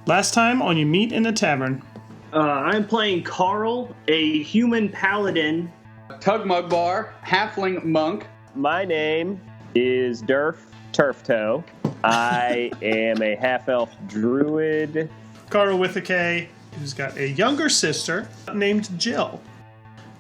Last time on You Meet in a Tavern. I'm playing Karl, a human paladin. Tugmug Bar, halfling monk. My name is Derf Turftoe. I am a half-elf druid. Karl with a K, who's got a younger sister named Jill.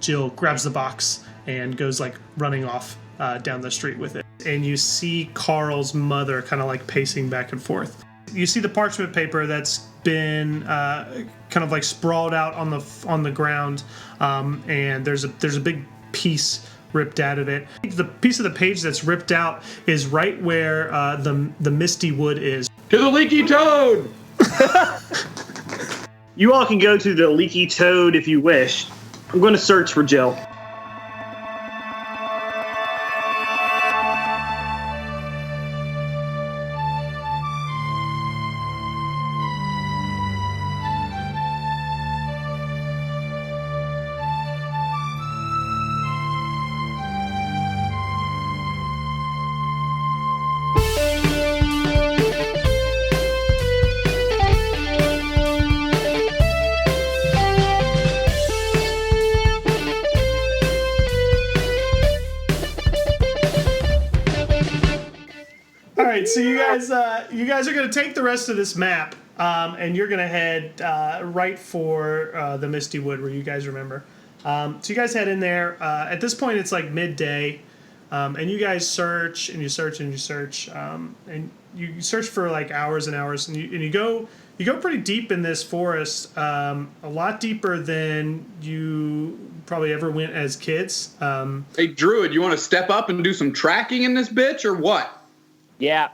Jill grabs the box and goes running off down the street with it. And you see Karl's mother kind of pacing back and forth. You see the parchment paper that's been kind of sprawled out on the ground, and there's a big piece ripped out of it. The piece of the page that's ripped out is right where the misty wood is. To the leaky toad! You all can go to the leaky toad if you wish. I'm going to search for Jill. So you guys are going to take the rest of this map, and you're going to head right for the Misty Wood, where you guys remember. So you guys head in there. At this point, it's midday, and you guys search and you search and you search, and you search for hours and hours, and you go pretty deep in this forest, a lot deeper than you probably ever went as kids. Hey, Druid, you want to step up and do some tracking in this bitch, or what? Yeah.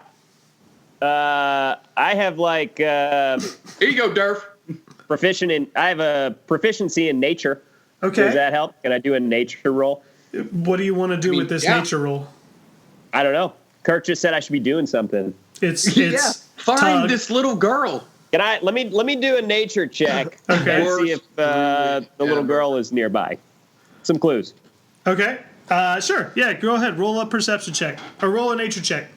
I have Here you go, Derf. I have a proficiency in nature. Okay. Does that help? Can I do a nature roll? What do you want to do with this nature roll? I don't know. Kirk just said I should be doing something. It's find this little girl. Can I let me do a nature check Okay. and see if the little girl is nearby. Some clues. Okay. Sure. Yeah, go ahead. Roll a perception check. Or roll a nature check.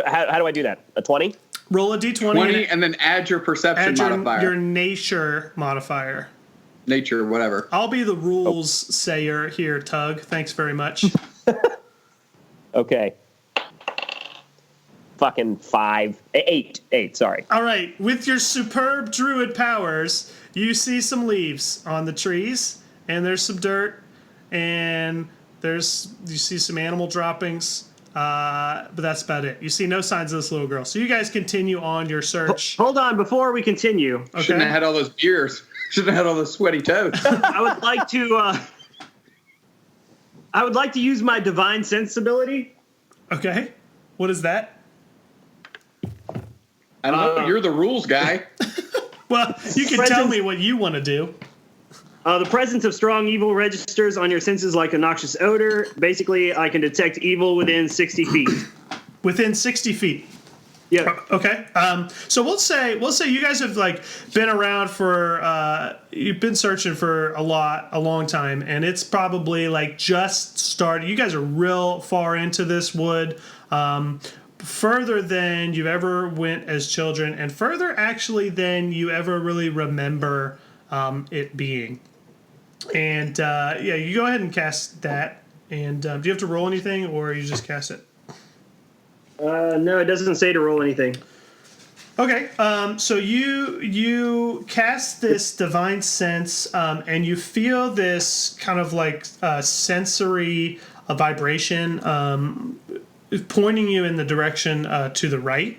How do I do that? A 20? Roll a d20. 20 and then add your perception modifier. Your nature modifier. Nature, whatever. I'll be the rules sayer here, Tug. Thanks very much. Okay. Fucking 8, sorry. All right. With your superb druid powers, you see some leaves on the trees, and there's some dirt, and you see some animal droppings. But that's about it. You see no signs of this little girl. So you guys continue on your search. Hold on, before we continue. Okay. Shouldn't have had all those beers. Shouldn't have had all those sweaty toads. I would like to use my divine sensibility. Okay. What is that? I don't know. You're the rules guy. Well, you can tell me what you want to do. The presence of strong evil registers on your senses like a noxious odor. Basically, I can detect evil within 60 feet. Within 60 feet? Yeah. Okay. So we'll say you guys have been around for you've been searching for a long time, and it's probably just started. You guys are real far into this wood. Further than you ever went as children, and further actually than you ever really remember it being. And you go ahead and cast that. And do you have to roll anything, or you just cast it? No, it doesn't say to roll anything. Okay, so you cast this divine sense, and you feel this kind of sensory vibration pointing you in the direction to the right.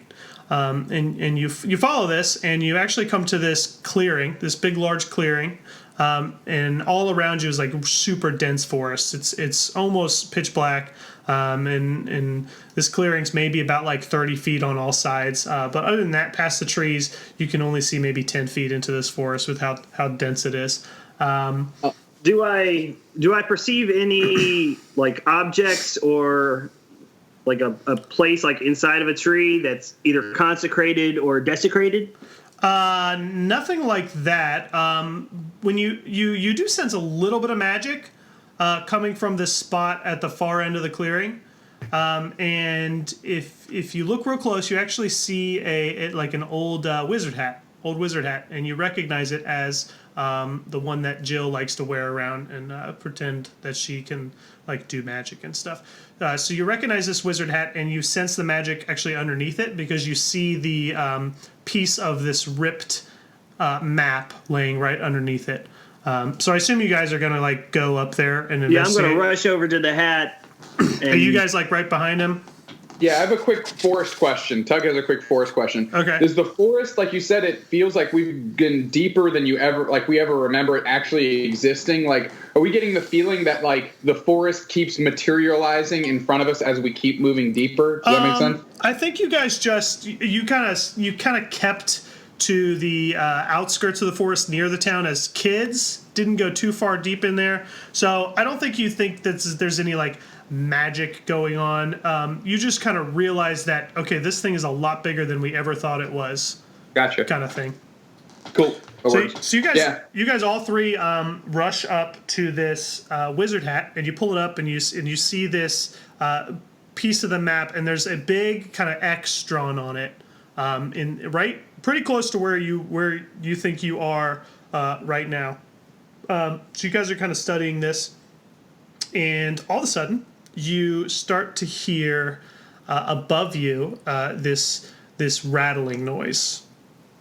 And you follow this, and you actually come to this clearing, this big, large clearing, and all around you is super dense forest. It's almost pitch black, and this clearing's maybe about 30 feet on all sides. But other than that, past the trees, you can only see maybe 10 feet into this forest with how dense it is. Do I perceive any objects or a place inside of a tree that's either consecrated or desecrated? Nothing like that. When you do sense a little bit of magic coming from this spot at the far end of the clearing, and if you look real close, you actually see an old wizard hat old wizard hat, and you recognize it as the one that Jill likes to wear around and pretend that she can like do magic and stuff. So you recognize this wizard hat, and you sense the magic actually underneath it because you see the piece of this ripped map laying right underneath it. So I assume you guys are gonna like go up there and investigate. I'm gonna rush over to the hat. Are you guys like right behind him? Yeah, I have a quick forest question. Tug has a quick forest question. Okay. Does the forest, like you said, it feels like we've been deeper than we ever remember it actually existing? Like, are we getting the feeling that like the forest keeps materializing in front of us as we keep moving deeper? Does that make sense? I think you guys just you kind of kept to the outskirts of the forest near the town as kids. Didn't go too far deep in there, so I don't think you think that there's any like magic going on. You just kind of realize that, okay, this thing is a lot bigger than we ever thought it was. Gotcha. Kind of thing. Cool. So you guys all three rush up to this wizard hat, and you pull it up, and you see this piece of the map, and there's a big kind of X drawn on it, in right pretty close to where you think you are right now. So you guys are kind of studying this, and all of a sudden you start to hear above you this rattling noise.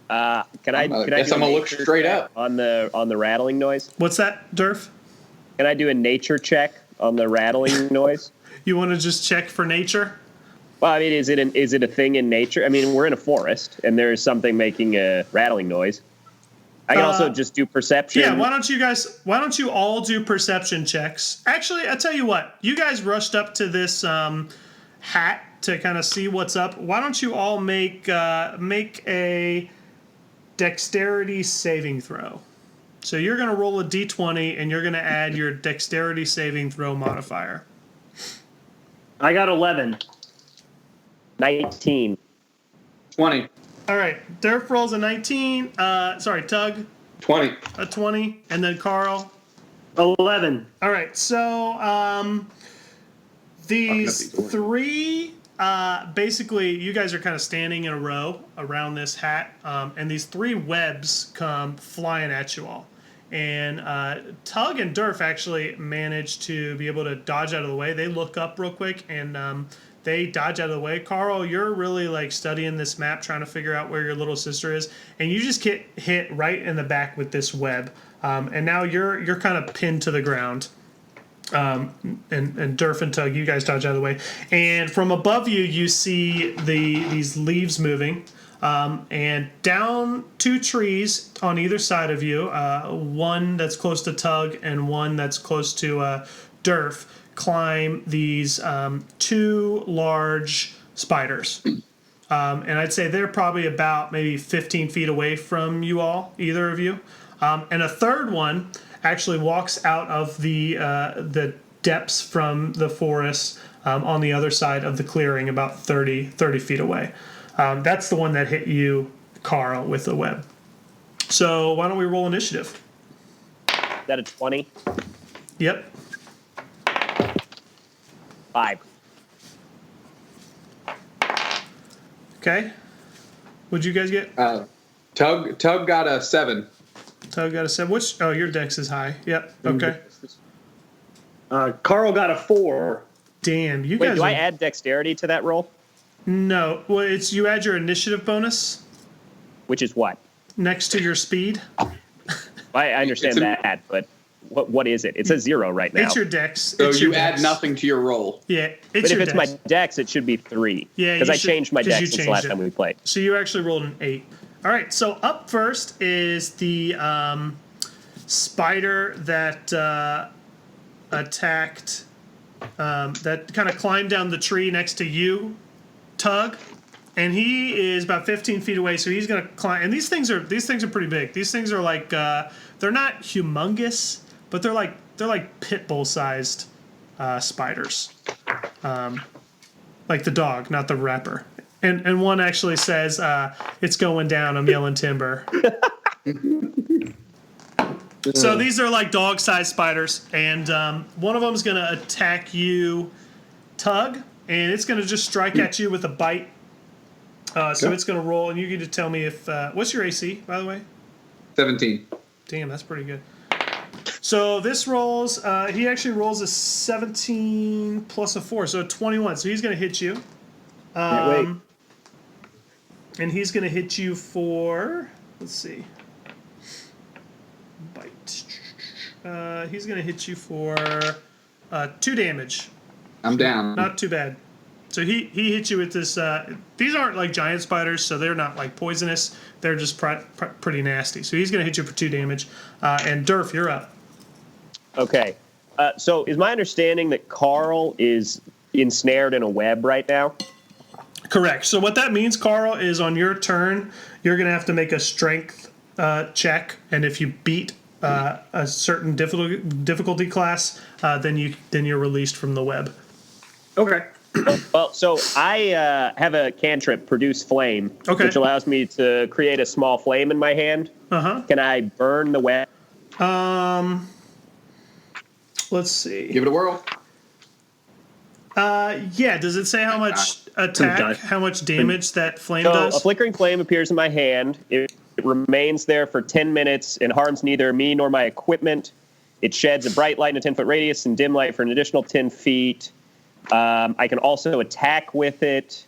Can I guess do I'm a gonna look nature straight check up on the rattling noise? What's that, Derf? Can I do a nature check on the rattling noise? You want to just check for nature? Well, I mean, is it a thing in nature? I mean, we're in a forest, and there's something making a rattling noise. I can also just do perception. Yeah, why don't you all do perception checks? Actually, I tell you what, you guys rushed up to this hat to kind of see what's up. Why don't you all make a dexterity saving throw? So you're going to roll a d20, and you're going to add your dexterity saving throw modifier. I got 11. 19. 20. All right, Derf rolls a 19. Tug, 20. a 20, and then Karl. 11. All right, so these three, basically, you guys are kind of standing in a row around this hat, and these three webs come flying at you all. And Tug and Derf actually manage to be able to dodge out of the way. They look up real quick, and they dodge out of the way. Karl, you're really like studying this map, trying to figure out where your little sister is, and you just get hit right in the back with this web, and now you're kind of pinned to the ground. And Derf and Tug, you guys dodge out of the way, and from above you, you see these leaves moving, and down two trees on either side of you, one that's close to Tug and one that's close to Derf, climb these two large spiders. And I'd say they're probably about maybe 15 feet away from you all, either of you. And a third one actually walks out of the depths from the forest on the other side of the clearing, about 30 feet away. That's the one that hit you, Karl, with the web. So why don't we roll initiative? Is that a 20? Yep. 5. Okay. What'd you guys get? Tug got a 7. Tug got a 7. Your dex is high. Yep. Okay. Karl got a 4. Damn, you Wait, guys. do I add dexterity to that roll? No. Well, you add your initiative bonus Which is what? next to your speed. I understand that, but what is it? It's a 0 right now. It's your dex. So It's your you add dex. nothing to your roll. Yeah, But it's if your it's dex. my dex, it should be 3. Yeah, because you I should- changed my 'cause dex you since changed last it. time we played. So you actually rolled an 8. All right. So up first is the spider that attacked. That kind of climbed down the tree next to you, Tug, and he is about 15 feet away. So he's gonna climb. And these things are pretty big. These things are like they're not humongous, but they're like pit bull sized spiders, like the dog, not the rapper. And one actually says, "It's going down. I'm yelling timber." So these are like dog-sized spiders, and one of them is going to attack you, Tug, and it's going to just strike at you with a bite. So it's going to roll, and you get to tell me if what's your AC, by the way? 17. Damn, that's pretty good. So this rolls. He actually rolls a 17 plus a 4, so a 21. So he's going to hit you. Can't wait. And he's going to hit you for. Let's see. Bite. He's going to hit you for 2 damage. I'm down. Not too bad. So he hit you with this. These aren't like giant spiders, so they're not like poisonous. They're just pretty nasty. So he's going to hit you for 2 damage. And Derf, you're up. Okay. So is my understanding that Karl is ensnared in a web right now? Correct. So what that means, Karl, is on your turn, you're going to have to make a strength check, and if you beat a certain difficulty class, then you're released from the web. Okay. Well, so I have a cantrip, Produce Flame, which allows me to create a small flame in my hand. Can I burn the web? Let's see. Give it a whirl. Yeah. Does it say how much attack, how much damage that flame does? A flickering flame appears in my hand. It remains there for 10 minutes and harms neither me nor my equipment. It sheds a bright light in a 10-foot radius and dim light for an additional 10 feet. I can also attack with it,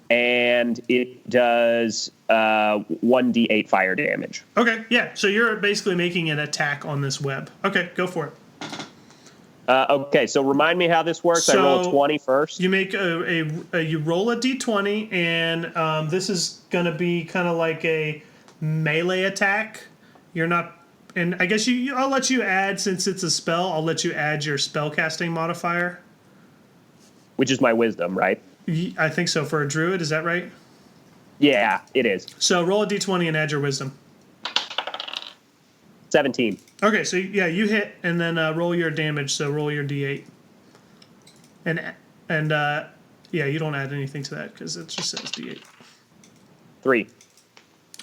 and it does 1d8 fire damage. Okay, yeah. So you're basically making an attack on this web. Okay, go for it. Okay, so remind me how this works. I roll a 20 first. You make you roll a d20, and this is going to be kind of like a melee attack. You're not, and I guess I'll let you add, since it's a spell, I'll let you add your spellcasting modifier. Which is my wisdom, right? I think so, for a druid, is that right? Yeah, it is. So roll a d20 and add your wisdom. 17. Okay, so yeah, you hit, and then roll your damage, so roll your d8. And yeah, you don't add anything to that, because it just says d8. 3.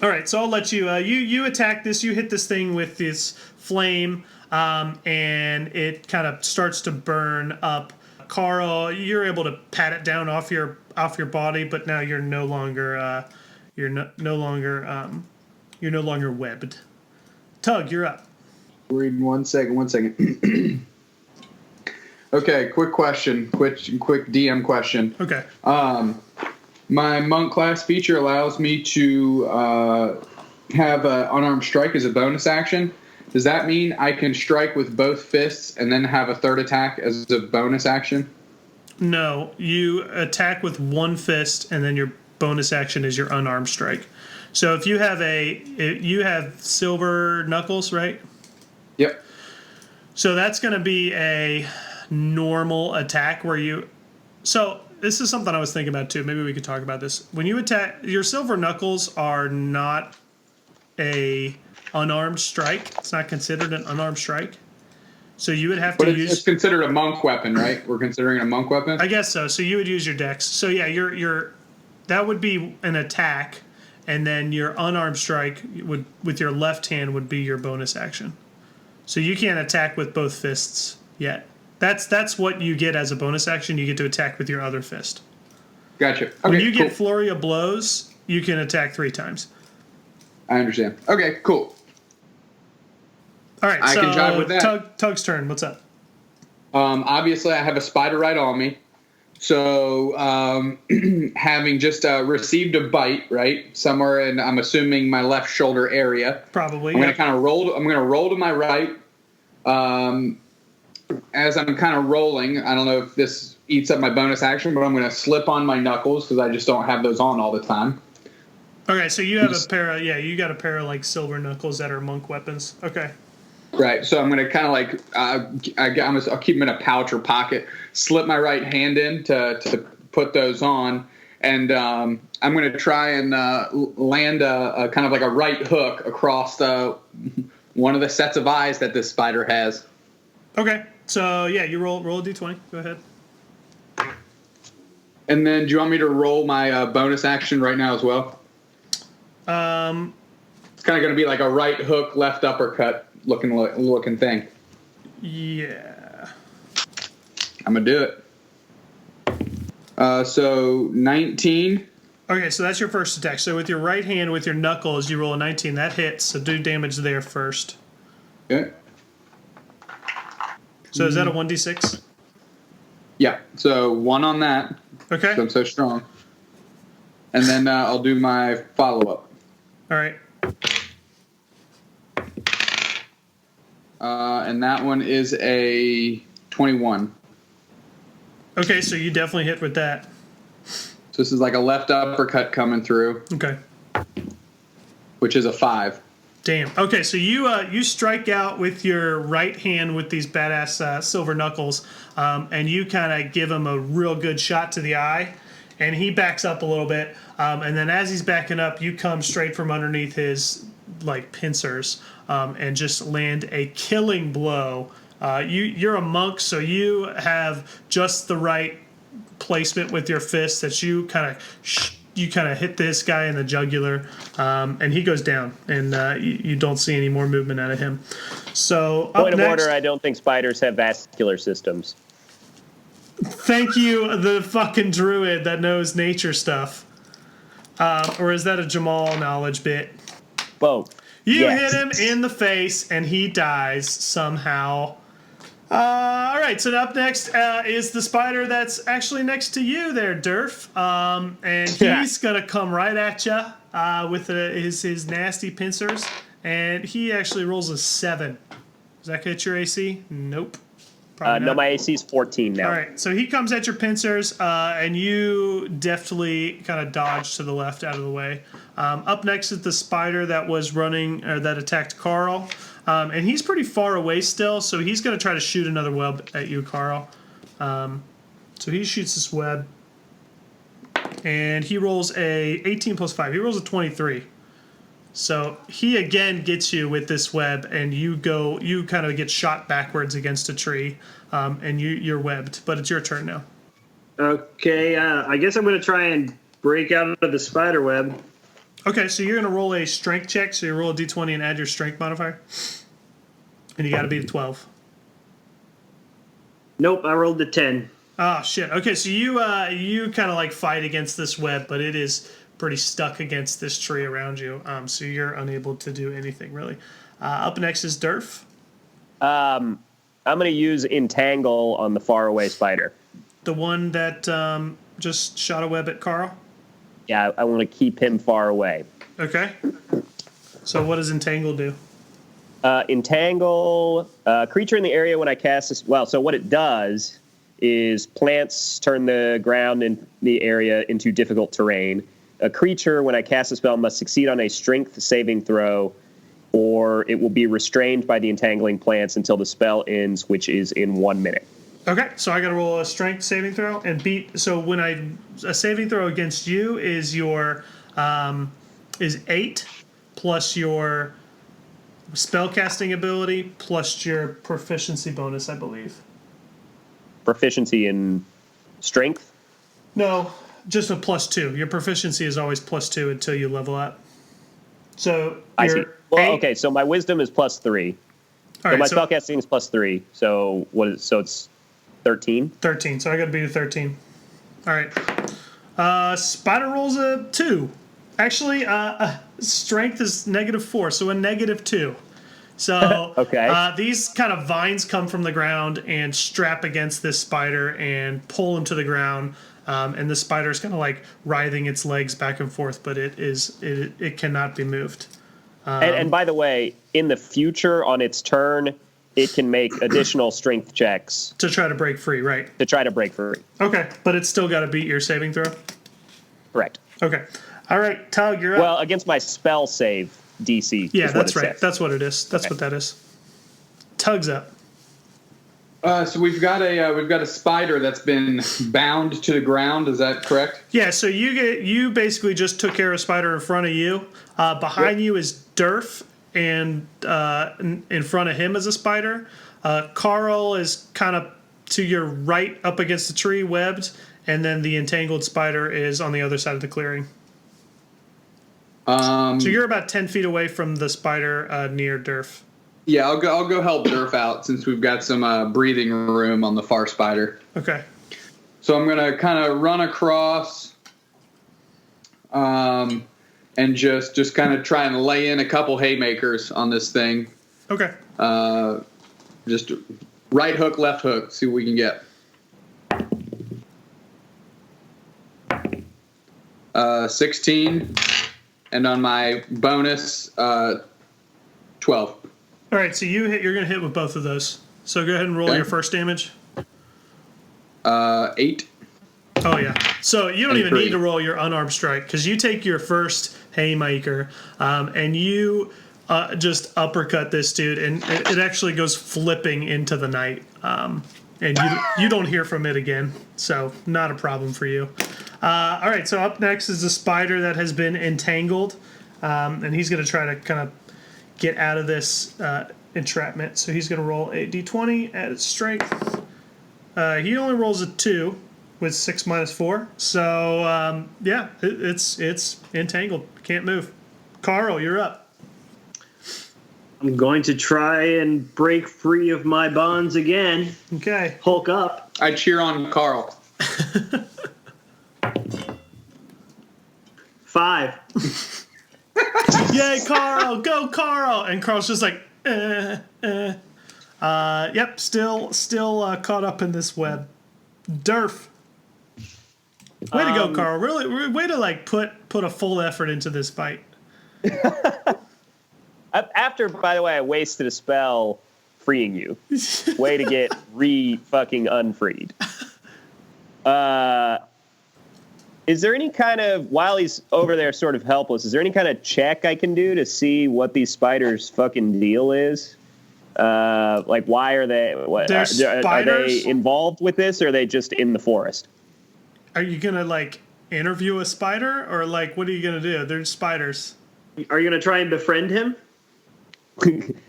All right, so I'll let you, you attack this, you hit this thing with this flame, and it kind of starts to burn up. Karl, you're able to pat it down off your body, but now you're no longer no longer webbed. Tug, you're up. Reading 1 second. Okay, quick question. Quick DM question. Okay. My monk class feature allows me to have an unarmed strike as a bonus action. Does that mean I can strike with both fists and then have a third attack as a bonus action? No, you attack with one fist, and then your bonus action is your unarmed strike. So if you have silver knuckles, right? Yep. So that's going to be a normal attack where you. So this is something I was thinking about too. Maybe we could talk about this. When you attack, your silver knuckles are not a unarmed strike. It's not considered an unarmed strike. So you would have to use. It's considered a monk weapon, right? We're considering it a monk weapon. I guess so. So you would use your dex. So yeah, your that would be an attack, and then your unarmed strike would with your left hand would be your bonus action. So you can't attack with both fists yet. That's what you get as a bonus action. You get to attack with your other fist. Gotcha. Okay, when you cool. get flurry of blows, you can attack 3 times. I understand. Okay, cool. All right, I can jive with that. Tug's turn. What's up? Obviously, I have a spider right on me. So, having just received a bite, right, somewhere in, I'm assuming, my left shoulder area. Probably. I'm going to kind of roll. I'm going to roll to my right. As I'm kind of rolling, I don't know if this eats up my bonus action, but I'm going to slip on my knuckles because I just don't have those on all the time. Okay, so you have a pair of, you got a pair of like silver knuckles that are monk weapons. Okay. Right, so I'm going to kind of like, I'll keep them in a pouch or pocket, slip my right hand in to put those on, and I'm going to try and land a kind of like a right hook across one of the sets of eyes that this spider has. Okay, so yeah, you roll a d20. Go ahead. And then do you want me to roll my bonus action right now as well? It's kind of going to be like a right hook, left uppercut looking thing. Yeah. I'm going to do it. So 19 Okay, so that's your first attack. So with your right hand, with your knuckles, you roll a 19. That hits, so do damage there first. Okay. So is that a 1d6? Yeah. So 1 on that. Okay. So I'm so strong. And then I'll do my follow-up. All right. And that one is a 21. Okay, so you definitely hit with that. So this is like a left uppercut coming through, Okay. which is a 5. Damn. Okay, so you strike out with your right hand with these badass silver knuckles, and you kind of give him a real good shot to the eye, and he backs up a little bit, and then as he's backing up, you come straight from underneath his like pincers, and just land a killing blow. You're a monk, so you have just the right placement with your fist that you kind of hit this guy in the jugular, and he goes down, and you don't see any more movement out of him. So up Point of next, order, I don't think spiders have vascular systems. thank you, the fucking druid that knows nature stuff. Or is that a Jamal knowledge bit? Both. You Yes. hit him in the face, and he dies somehow. All right, so up next is the spider that's actually next to you there, Derf. And he's going to come right at you with his nasty pincers. And he actually rolls a 7. Does that hit your AC? Nope. Probably No, not. my AC is 14 now. All right, so he comes at your pincers, and you deftly kind of dodge to the left out of the way. Up next is the spider that was running, or that attacked Karl. And he's pretty far away still, so he's going to try to shoot another web at you, Karl. So he shoots this web, and he rolls a 18 plus 5. He rolls a 23. So he again gets you with this web, and you kind of get shot backwards against a tree, and you're webbed. But it's your turn now. Okay, I guess I'm going to try and break out of the spider web. Okay, so you're going to roll a strength check. So you roll a d20 and add your strength modifier. And you got to beat a 12. Nope, I rolled a 10. Oh, shit. Okay, so you kind of like fight against this web, but it is pretty stuck against this tree around you. So you're unable to do anything, really. Up next is Derf. I'm going to use Entangle on the faraway spider. The one that just shot a web at Karl. Yeah, I want to keep him far away. Okay. So what does Entangle do? Entangle, creature in the area when I cast this. Well, so what it does is plants turn the ground in the area into difficult terrain. A creature, when I cast a spell, must succeed on a strength saving throw, or it will be restrained by the entangling plants until the spell ends, which is in 1 minute. Okay, so I got to roll a strength saving throw and beat. So when a saving throw against you is your is 8 plus your spellcasting ability plus your proficiency bonus, I believe. Proficiency in strength? No, just a +2. Your proficiency is always +2 until you level up. So I see. Well, 8. okay, so my wisdom is +3. All So right, my so spellcasting is +3. So what is? So it's 13. 13. So I got to beat a 13. All right. Spider rolls a 2. Actually, strength is -4, so a -2. So Okay. These kind of vines come from the ground and strap against this spider and pull him to the ground. And the spider is kind of like writhing its legs back and forth, but it cannot be moved. And by the way, in the future, on its turn, it can make additional strength checks To try to break free, right? to try to break free. Okay, but it's still got to beat your saving throw? Correct. Okay. All right, Tug, you're up. Well, against my spell save DC. Yeah, is what that's it right. says. That's what it is. That's Okay. what that is. Tug's up. So we've got a spider that's been bound to the ground. Is that correct? Yeah, so you basically just took care of a spider in front of you. Behind you is Derf, and in front of him is a spider. Karl is kind of to your right, up against the tree, webbed, and then the entangled spider is on the other side of the clearing. So you're about 10 feet away from the spider near Derf. Yeah, I'll go help Derf out since we've got some breathing room on the far spider. Okay. So I'm gonna kind of run across, and just kind of try and lay in a couple haymakers on this thing. Okay. Just right hook, left hook, see what we can get. 16, and on my bonus, 12. All right, so you're going to hit with both of those. So go ahead and roll Okay. your first damage. 8. Oh, yeah. So you don't And even 3. need to roll your unarmed strike because you take your first haymaker and you just uppercut this dude, and it actually goes flipping into the night. And you don't hear from it again, so not a problem for you. All right, so up next is the spider that has been entangled, and he's going to try to kind of get out of this entrapment. So he's going to roll a d20 at its strength. He only rolls a 2 with 6 minus 4. So, yeah, it's entangled. Can't move. Karl, you're up. I'm going to try and break free of my bonds again. Okay. Hulk up. I cheer on Karl. 5. Yay, Karl! Go, Karl! And Karl's just like, yep, still caught up in this web. Derf. Way to go, Karl. Really, way to like put a full effort into this fight. After, by the way, I wasted a spell freeing you. Way to get fucking unfreed. Is there any kind of, while he's over there sort of helpless, is there any kind of check I can do to see what these spiders' fucking deal is? Like, why are they, are they involved with this, or are they just in the forest? Are you going to, like, interview a spider, or, like, what are you going to do? They're spiders. Are you going to try and befriend him?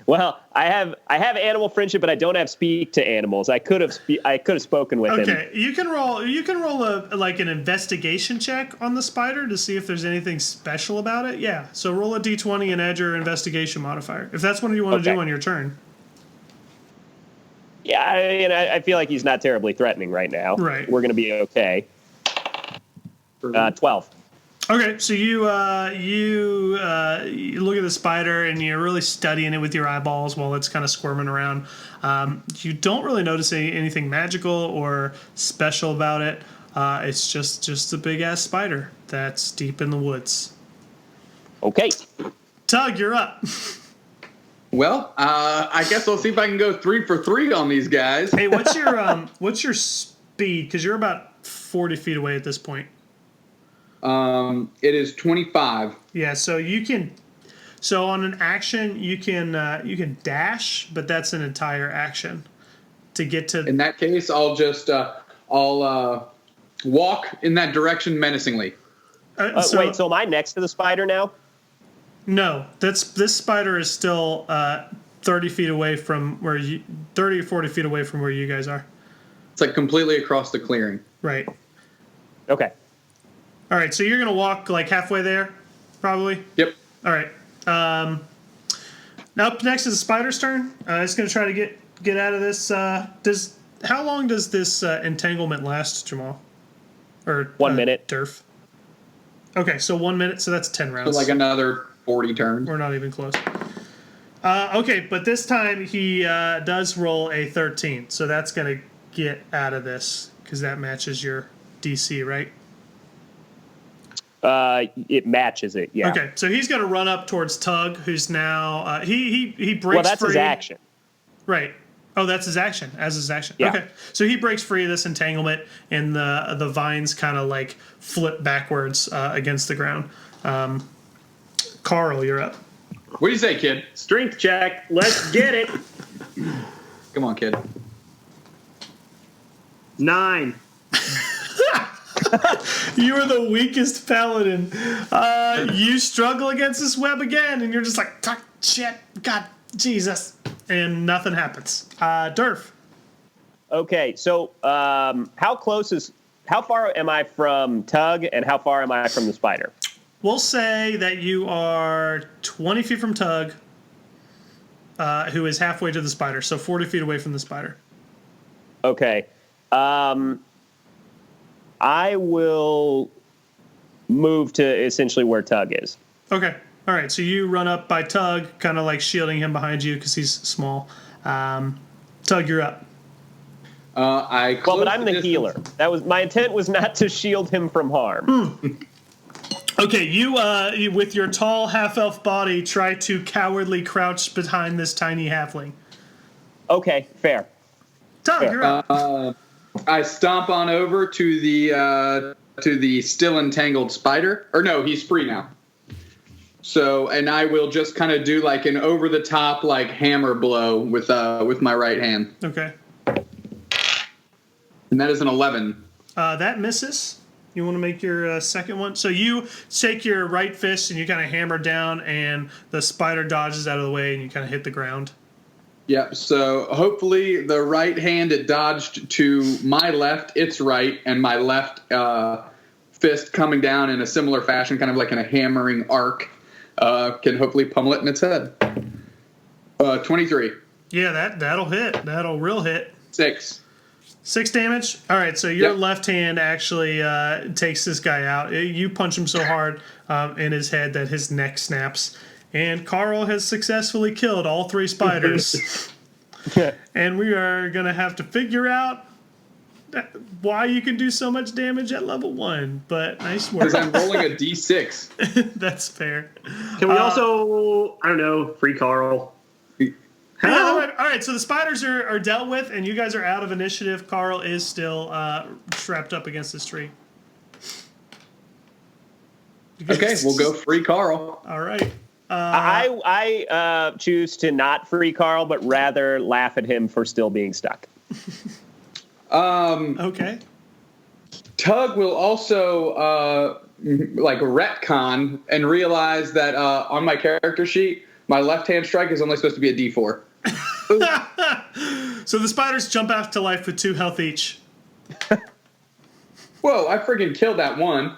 Well, I have animal friendship, but I don't have speak to animals. I could have spoken with him. Okay, you can roll an investigation check on the spider to see if there's anything special about it. Yeah, so roll a d20 and add your investigation modifier if that's what you want to do on your turn. Yeah, I feel like he's not terribly threatening right now. Right, we're gonna be okay. 12. Okay, so you look at the spider and you're really studying it with your eyeballs while it's kind of squirming around. You don't really notice anything magical or special about it. It's just a big ass spider that's deep in the woods. Okay, Tug, you're up. Well, I guess I'll see if I can go 3 for 3 on these guys. Hey, what's your speed? Because you're about 40 feet away at this point. It is 25. Yeah, so you can. So on an action, you can dash, but that's an entire action to get to. In that case, I'll just walk in that direction menacingly. So, wait, so am I next to the spider now? No, this spider is still 30 feet away from 30 or 40 feet away from where you guys are. It's like completely across the clearing. Right. Okay. All right, so you're gonna walk like halfway there, probably. Yep. All right. Now up next is the spider's turn. It's gonna try to get out of this. How long does this entanglement last, Jamal? Or 1 minute. Derf. Okay, so 1 minute. So that's 10 rounds. So like another 40 turns. We're not even close. Okay, but this time he does roll a 13, so that's gonna get out of this because that matches your DC, right? It matches it, yeah. Okay, so he's going to run up towards Tug, who's now he breaks free. Well, that's his action. Right. Oh, that's his action. As his action. Yeah. Okay, so he breaks free of this entanglement, and the vines kind of like flip backwards against the ground. Karl, you're up. What do you say, kid? Strength check. Let's get it. Come on, kid. 9. You are the weakest paladin. You struggle against this web again, and you're just like, shit, God, Jesus. And nothing happens. Derf. Okay, so how far am I from Tug, and how far am I from the spider? We'll say that you are 20 feet from Tug, who is halfway to the spider, so 40 feet away from the spider. Okay. I will move to essentially where Tug is. Okay. All right. So you run up by Tug, kind of like shielding him behind you because he's small. Tug, you're up. But I'm the healer. That was my intent was not to shield him from harm. Okay, you with your tall half-elf body try to cowardly crouch behind this tiny halfling. Okay, fair. Tug, you're up. I stomp on over to the still entangled spider. Or no, he's free now. So, and I will just kind of do like an over-the-top like hammer blow with my right hand. Okay. And that is an 11. That misses. You want to make your second one? So you take your right fist and you kind of hammer down, and the spider dodges out of the way, and you kind of hit the ground. Yep. So hopefully the right hand it dodged to my left, its right, and my left fist coming down in a similar fashion, kind of like in a hammering arc, can hopefully pummel it in its head. 23. Yeah, that'll hit. That'll real hit. 6. 6 damage? All right, so your left hand actually takes this guy out. You punch him so hard in his head that his neck snaps. And Karl has successfully killed all 3 spiders. And we are going to have to figure out why you can do so much damage at level 1. But nice work. Because I'm rolling a d6. That's fair. Can we also, I don't know, free Karl? All right, so the spiders are dealt with, and you guys are out of initiative. Karl is still strapped up against this tree. Okay, we'll go free Karl. All right. I choose to not free Karl, but rather laugh at him for still being stuck. Okay. Tug will also like retcon and realize that on my character sheet, my left-hand strike is only supposed to be a d4. So the spiders jump out to life with 2 health each. Whoa, I friggin' killed that one.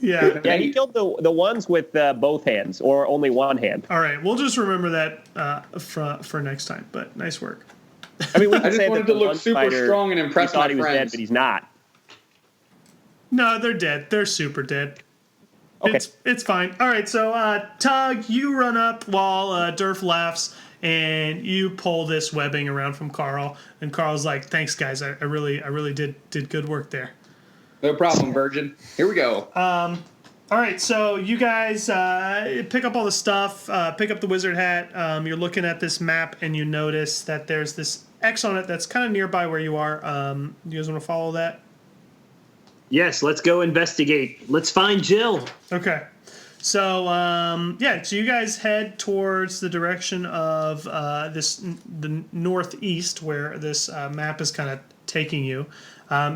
Yeah. Yeah, he killed the ones with both hands, or only one hand. All right, we'll just remember that for next time, but nice work. I mean, we I can just say wanted that to the look one super spider, strong and impress we thought my he was dead, friends. but he's not. No, they're dead. They're super dead. Okay. It's fine. All right, so Tug, you run up while Derf laughs, and you pull this webbing around from Karl, and Karl's like, "Thanks, guys. I really did good work there." No problem, Virgin. Here we go. All right, so you guys pick up all the stuff, pick up the wizard hat. You're looking at this map, and you notice that there's this X on it that's kind of nearby where you are. You guys want to follow that? Yes, let's go investigate. Let's find Jill. Okay. So, so you guys head towards the direction of the northeast where this map is kind of taking you.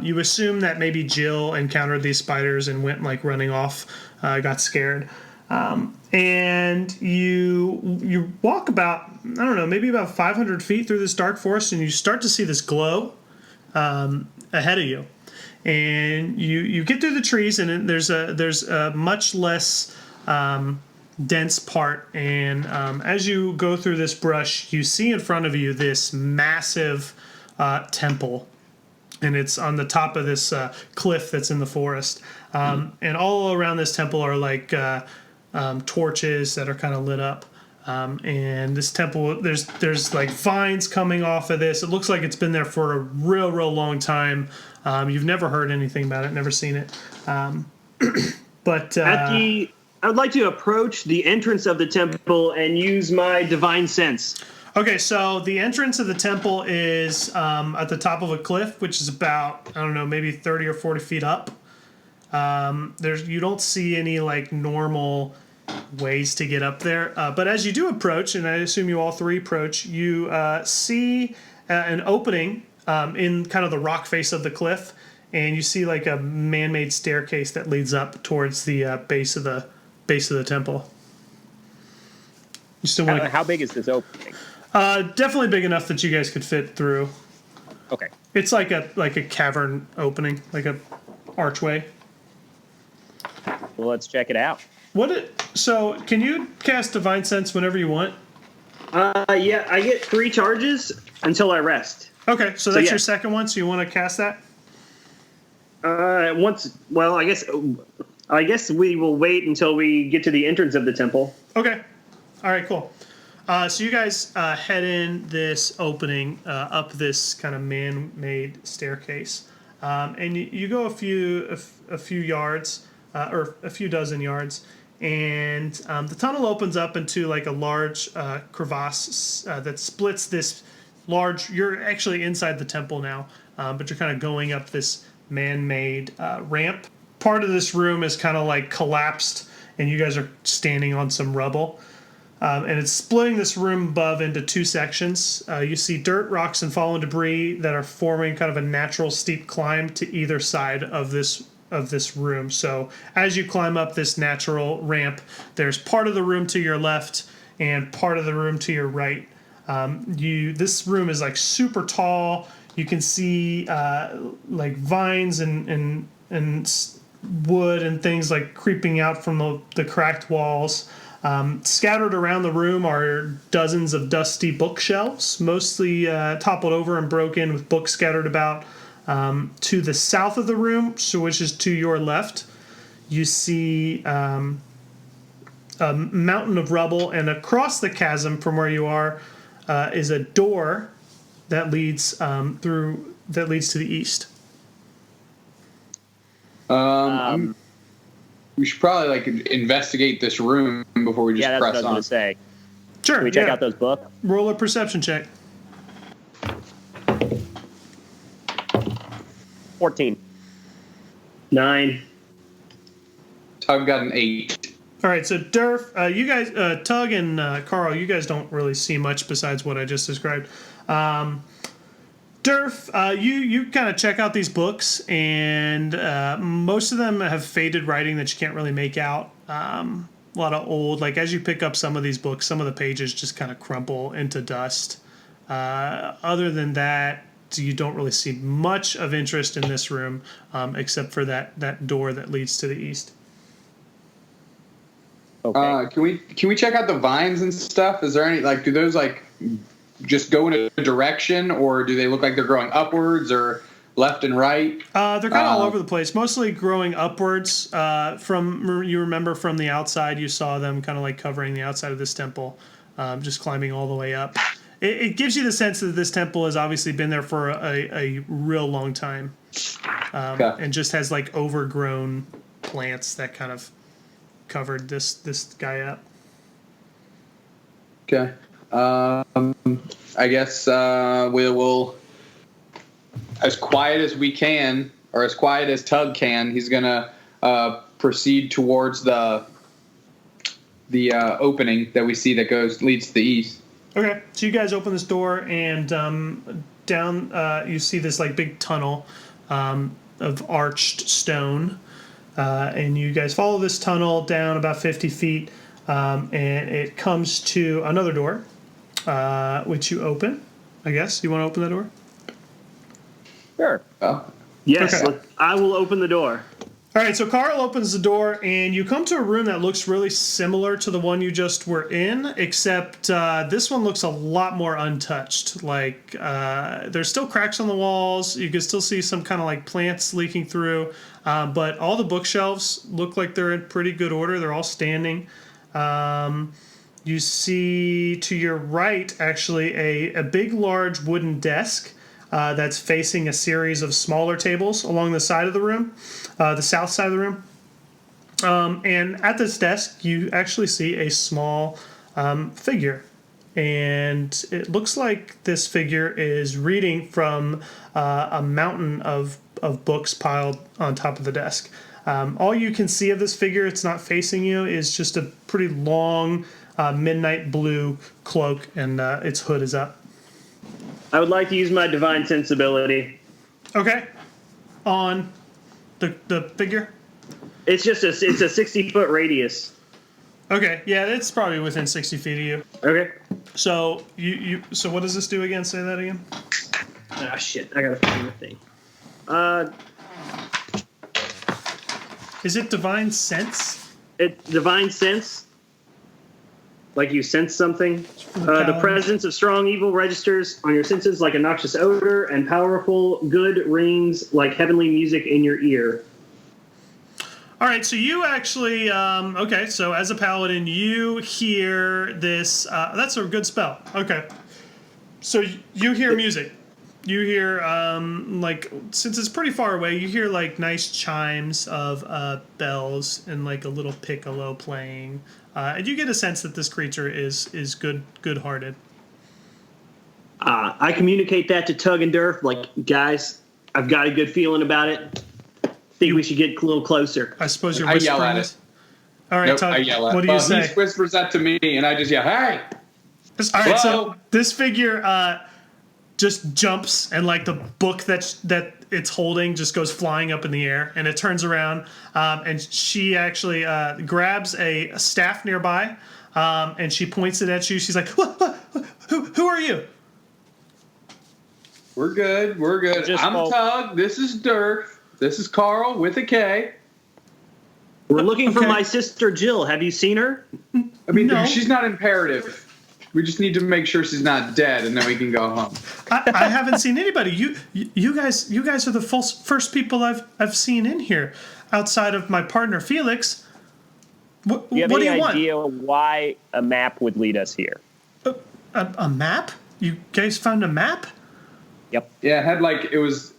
You assume that maybe Jill encountered these spiders and went like running off, got scared. And you walk about, I don't know, maybe about 500 feet through this dark forest, and you start to see this glow ahead of you. And you get through the trees, and there's a much less dense part. And as you go through this brush, you see in front of you this massive temple. And it's on the top of this cliff that's in the forest. And all around this temple are like torches that are kind of lit up. And this temple, there's like vines coming off of this. It looks like it's been there for a real long time. You've never heard anything about it, never seen it. But I would like to approach the entrance of the temple and use my divine sense. Okay, so the entrance of the temple is at the top of a cliff, which is about, I don't know, maybe 30 or 40 feet up. You don't see any like normal ways to get up there. But as you do approach, and I assume you all 3 approach, you see an opening in kind of the rock face of the cliff, and you see like a man-made staircase that leads up towards the base of the temple. You still want How big is this opening? definitely big enough that you guys could fit through. Okay. It's like a cavern opening, like a archway. Well, let's check it out. So can you cast Divine Sense whenever you want? Yeah, I get 3 charges until I rest. Okay, so that's yeah. your second one, so you want to cast that? I guess I guess we will wait until we get to the entrance of the temple. Okay. All right, cool. So you guys head in this opening up this kind of man-made staircase, and you go a few yards or a few dozen yards, and the tunnel opens up into like a large crevasse that splits this large. You're actually inside the temple now, but you're kind of going up this man-made ramp. Part of this room is kind of like collapsed, and you guys are standing on some rubble. And it's splitting this room above into two sections. You see dirt, rocks, and fallen debris that are forming kind of a natural steep climb to either side of this room. So as you climb up this natural ramp, there's part of the room to your left and part of the room to your right. This room is like super tall. You can see like vines and wood and things like creeping out from the cracked walls. Scattered around the room are dozens of dusty bookshelves, mostly toppled over and broken with books scattered about. To the south of the room, which is to your left, you see a mountain of rubble, and across the chasm from where you are is a door that leads to the east. We should probably like investigate this room before we just that's press what I was on. going to say. Sure. Can we check out those books? Roll a perception check. 14. 9. Tug got an 8. All right, so Derf, you guys, Tug and Karl, you guys don't really see much besides what I just described. Derf, you kind of check out these books, and most of them have faded writing that you can't really make out. A lot of old, like as you pick up some of these books, some of the pages just kind of crumple into dust. Other than that, you don't really see much of interest in this room, except for that door that leads to the east. Okay. Can we check out the vines and stuff? Is there any do those just go in a direction, or do they look like they're growing upwards or left and right? They're kind of all over the place, mostly growing upwards. You remember from the outside, you saw them kind of like covering the outside of this temple, just climbing all the way up. It gives you the sense that this temple has obviously been there for a real long time, and just has like overgrown plants that kind of covered this guy up. Okay. I guess we'll, as quiet as we can, or as quiet as Tug can, he's gonna proceed towards the opening that we see that leads to the east. Okay, so you guys open this door, and down you see this like big tunnel of arched stone, and you guys follow this tunnel down about 50 feet, and it comes to another door, which you open. I guess you want to open the door. Sure. Yes, Okay. I will open the door. All right, so Karl opens the door, and you come to a room that looks really similar to the one you just were in, except this one looks a lot more untouched. Like, there's still cracks on the walls. You can still see some kind of like plants leaking through, but all the bookshelves look like they're in pretty good order. They're all standing. You see to your right, actually, a big, large wooden desk that's facing a series of smaller tables along the side of the room, the south side of the room. And at this desk, you actually see a small figure. And it looks like this figure is reading from a mountain of books piled on top of the desk. All you can see of this figure, it's not facing you, is just a pretty long midnight blue cloak, and its hood is up. I would like to use my divine sensibility. Okay. On the figure? It's a 60-foot radius. Okay, yeah, it's probably within 60 feet of you. Okay. So so what does this do again? Say that again. Ah, shit. I gotta find the thing. Is it divine sense? Divine sense. Like you sense something. The presence of strong evil registers on your senses like a noxious odor, and powerful good rings like heavenly music in your ear. All right, so you actually okay. So as a paladin, you hear this. That's a good spell. Okay, so you hear music. You hear like since it's pretty far away, you hear like nice chimes of bells and like a little piccolo playing, and you get a sense that this creature is good-hearted. I communicate that to Tug and Derf. Like, guys, I've got a good feeling about it. Think we should get a little closer. I suppose you're I whispering yell at this? it. All right, Nope, Tug, I yell at what it. do you Well, say? he whispers that to me, and I just yell, "Hey!" All right, so Hello? this figure just jumps, and like the book that it's holding just goes flying up in the air, and it turns around, and she actually grabs a staff nearby, and she points it at you. She's like, who are you? We're good. We're good. Just I'm hope- Tug. This is Derf. This is Karl with a K. We're looking for Okay. my sister Jill. Have you seen her? I mean, No. she's not imperative. We just need to make sure she's not dead, and then we can go home. I haven't seen anybody. You guys are the first people I've seen in here, outside of my partner Felix. What Do you have what do any you want? idea why a map would lead us here? A map? You guys found a map? Yep. Yeah, it had like, it was,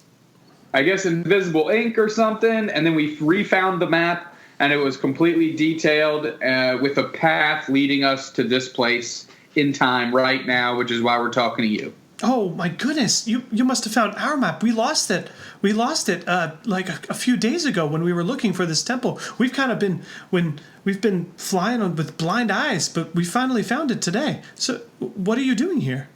I guess, invisible ink or something, and then we refound the map, and it was completely detailed with a path leading us to this place in time right now, which is why we're talking to you. Oh my goodness! You must have found our map. We lost it. We lost it like a few days ago when we were looking for this temple. We've kind of been we've been flying on with blind eyes, but we finally found it today. So what are you doing here?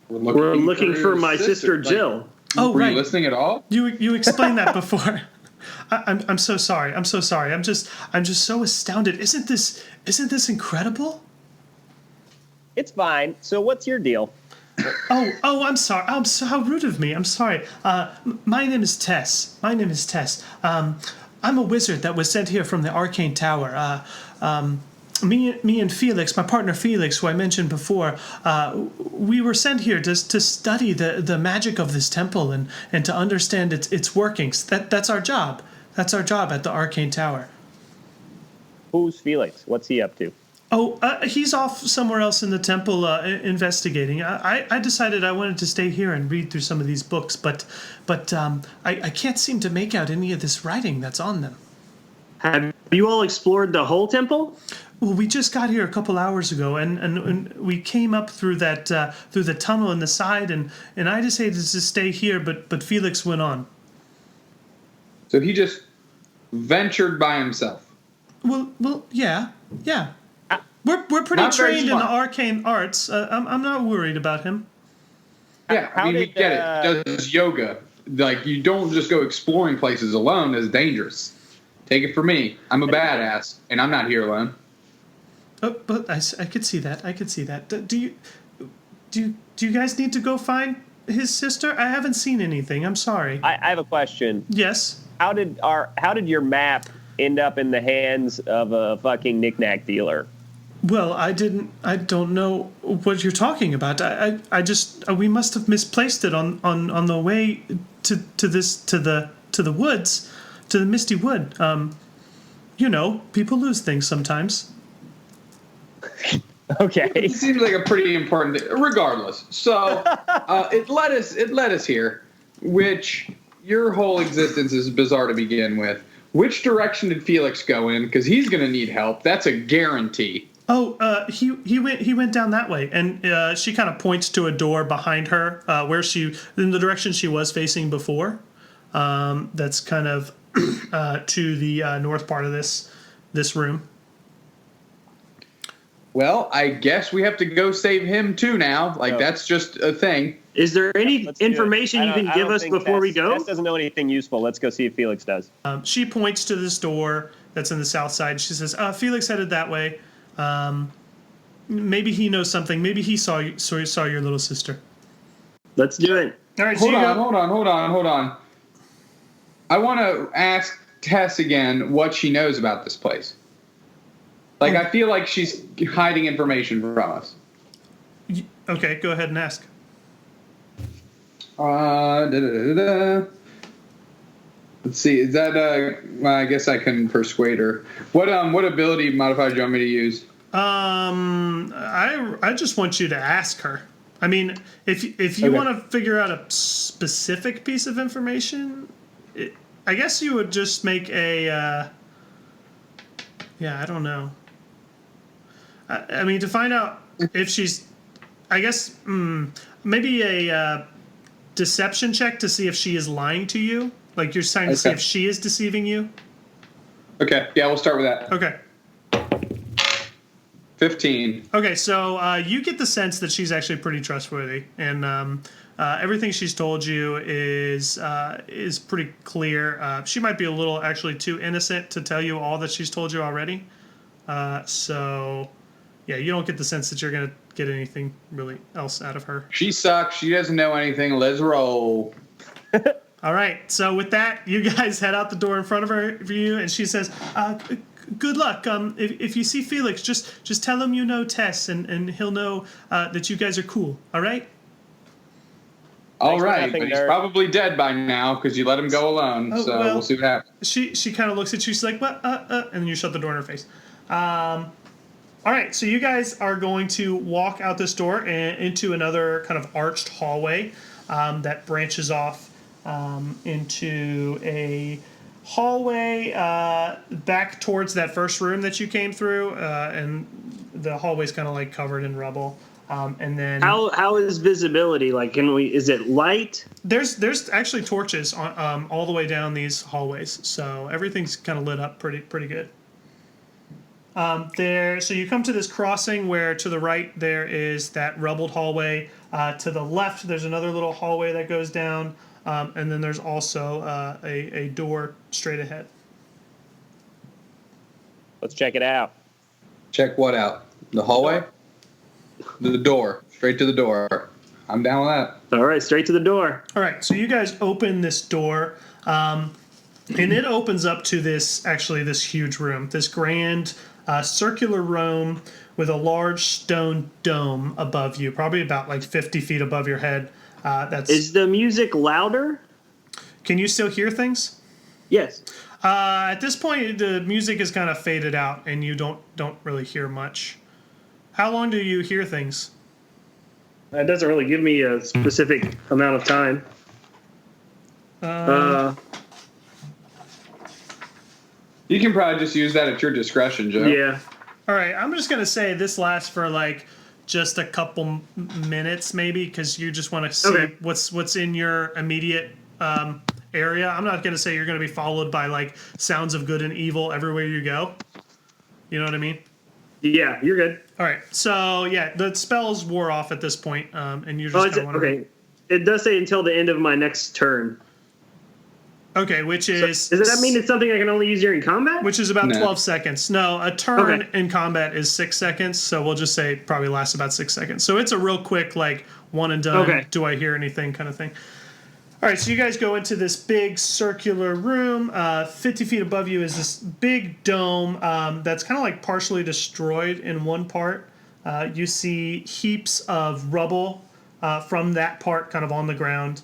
We're looking for my sister Like, Jill. Oh were right, you listening at all? you explained that before. I'm so sorry. I'm so sorry. I'm just so astounded. Isn't this incredible? It's fine. So what's your deal? Oh, I'm sorry. How rude of me. I'm sorry. My name is Tess. I'm a wizard that was sent here from the Arcane Tower. Me and Felix, my partner Felix, who I mentioned before, we were sent here to study the magic of this temple and to understand its workings. That's our job. That's our job at the Arcane Tower. Who's Felix? What's he up to? Oh, he's off somewhere else in the temple investigating. I decided I wanted to stay here and read through some of these books, but I can't seem to make out any of this writing that's on them. Have you all explored the whole temple? Well, we just got here a couple hours ago, and we came up through that through the tunnel in the side, and I decided to stay here, but Felix went on. So he just ventured by himself. Well, yeah. We're pretty Not very trained in smart. arcane arts. I'm not worried about him. Yeah, I How mean, we did, get it. He does yoga. Like, you don't just go exploring places alone. It's dangerous. Take it from me. I'm a badass, and I'm not here alone. Oh, but I could see that. I could see that. Do you guys need to go find his sister? I haven't seen anything. I'm sorry. I have a question. Yes. How did your map end up in the hands of a fucking knick-knack dealer? Well, I don't know what you're talking about. I just we must have misplaced it on the way to the woods, to the Misty Wood. People lose things sometimes. Okay. It seems like a pretty important thing. Regardless. So it led us here, which your whole existence is bizarre to begin with. Which direction did Felix go in? Because he's going to need help. That's a guarantee. Oh, he went down that way, and she kind of points to a door behind her, where in the direction she was facing before. That's kind of to the north part of this room. Well, I guess we have to go save him too now. Like, that's just a thing. Is there any Let's do it. information you I can don't give us think before we Tess- go? Tess doesn't know anything useful. Let's go see if Felix does. She points to this door that's in the south side. She says, Felix headed that way. Maybe he knows something. Maybe he saw your little sister. Let's do it. All right, so Hold on. I want to ask Tess again what she knows about this place. Like, I feel like she's hiding information from us. Okay, go ahead and ask. Let's see. Is that well, I guess I can persuade her. What ability modifier do you want me to use? I just want you to ask her. I mean, if you Okay. want to figure out a specific piece of information, I guess you would just make a. Yeah, I don't know. I mean, to find out if she's, I guess maybe a deception check to see if she is lying to you. Like you're trying to see Okay. if she is deceiving you. Okay. Yeah, we'll start with that. Okay. 15. Okay, so you get the sense that she's actually pretty trustworthy, and everything she's told you is pretty clear. She might be a little actually too innocent to tell you all that she's told you already. So, yeah, you don't get the sense that you're gonna get anything really else out of her. She sucks. She doesn't know anything. Let's roll. All right, so with that, you guys head out the door in front of her for you, and she says, "Good luck. If you see Felix, just tell him you know Tess, and he'll know that you guys are cool. All right." All Thanks for right, laughing, but he's Derf. probably dead by now because you let him go alone. Oh, So well. we'll see what happens. She kind of looks at you. She's like, "What?" And then you shut the door in her face. All right, so you guys are going to walk out this door and into another kind of arched hallway that branches off into a hallway back towards that first room that you came through, and the hallway's kind of like covered in rubble. And then How is visibility? Like, is it light? there's actually torches on, all the way down these hallways, so everything's kind of lit up pretty good. So you come to this crossing where to the right there is that rubbled hallway. To the left there's another little hallway that goes down, and then there's also a door straight ahead. Let's check it out. Check what out? The hallway? The door. Straight to the door. I'm down with that. All right, straight to the door. All right, so you guys open this door, and it opens up to this huge room, this grand circular room with a large stone dome above you, probably about like 50 feet above your head. Is the music louder? Can you still hear things? Yes. At this point, the music is kind of faded out, and you don't really hear much. How long do you hear things? That doesn't really give me a specific amount of time. You can probably just use that at your discretion, Joe. Yeah. All right, I'm just gonna say this lasts for like just a couple minutes, maybe, because you just want to see Okay. what's in your immediate area. I'm not gonna say you're gonna be followed by like sounds of good and evil everywhere you go. You know what I mean? Yeah, you're good. All right, so yeah, the spells wore off at this point, and you Oh, just kind of okay. It does say until the end of my next turn. Okay, which is Does that mean it's something I can only use during combat? which is about No. 12 seconds. No, a turn Okay. in combat is 6 seconds, so we'll just say probably lasts about 6 seconds. So it's a real quick, like, one and done, Okay. do I hear anything kind of thing. All right, so you guys go into this big circular room. 50 feet above you is this big dome that's kind of like partially destroyed in one part. You see heaps of rubble from that part kind of on the ground.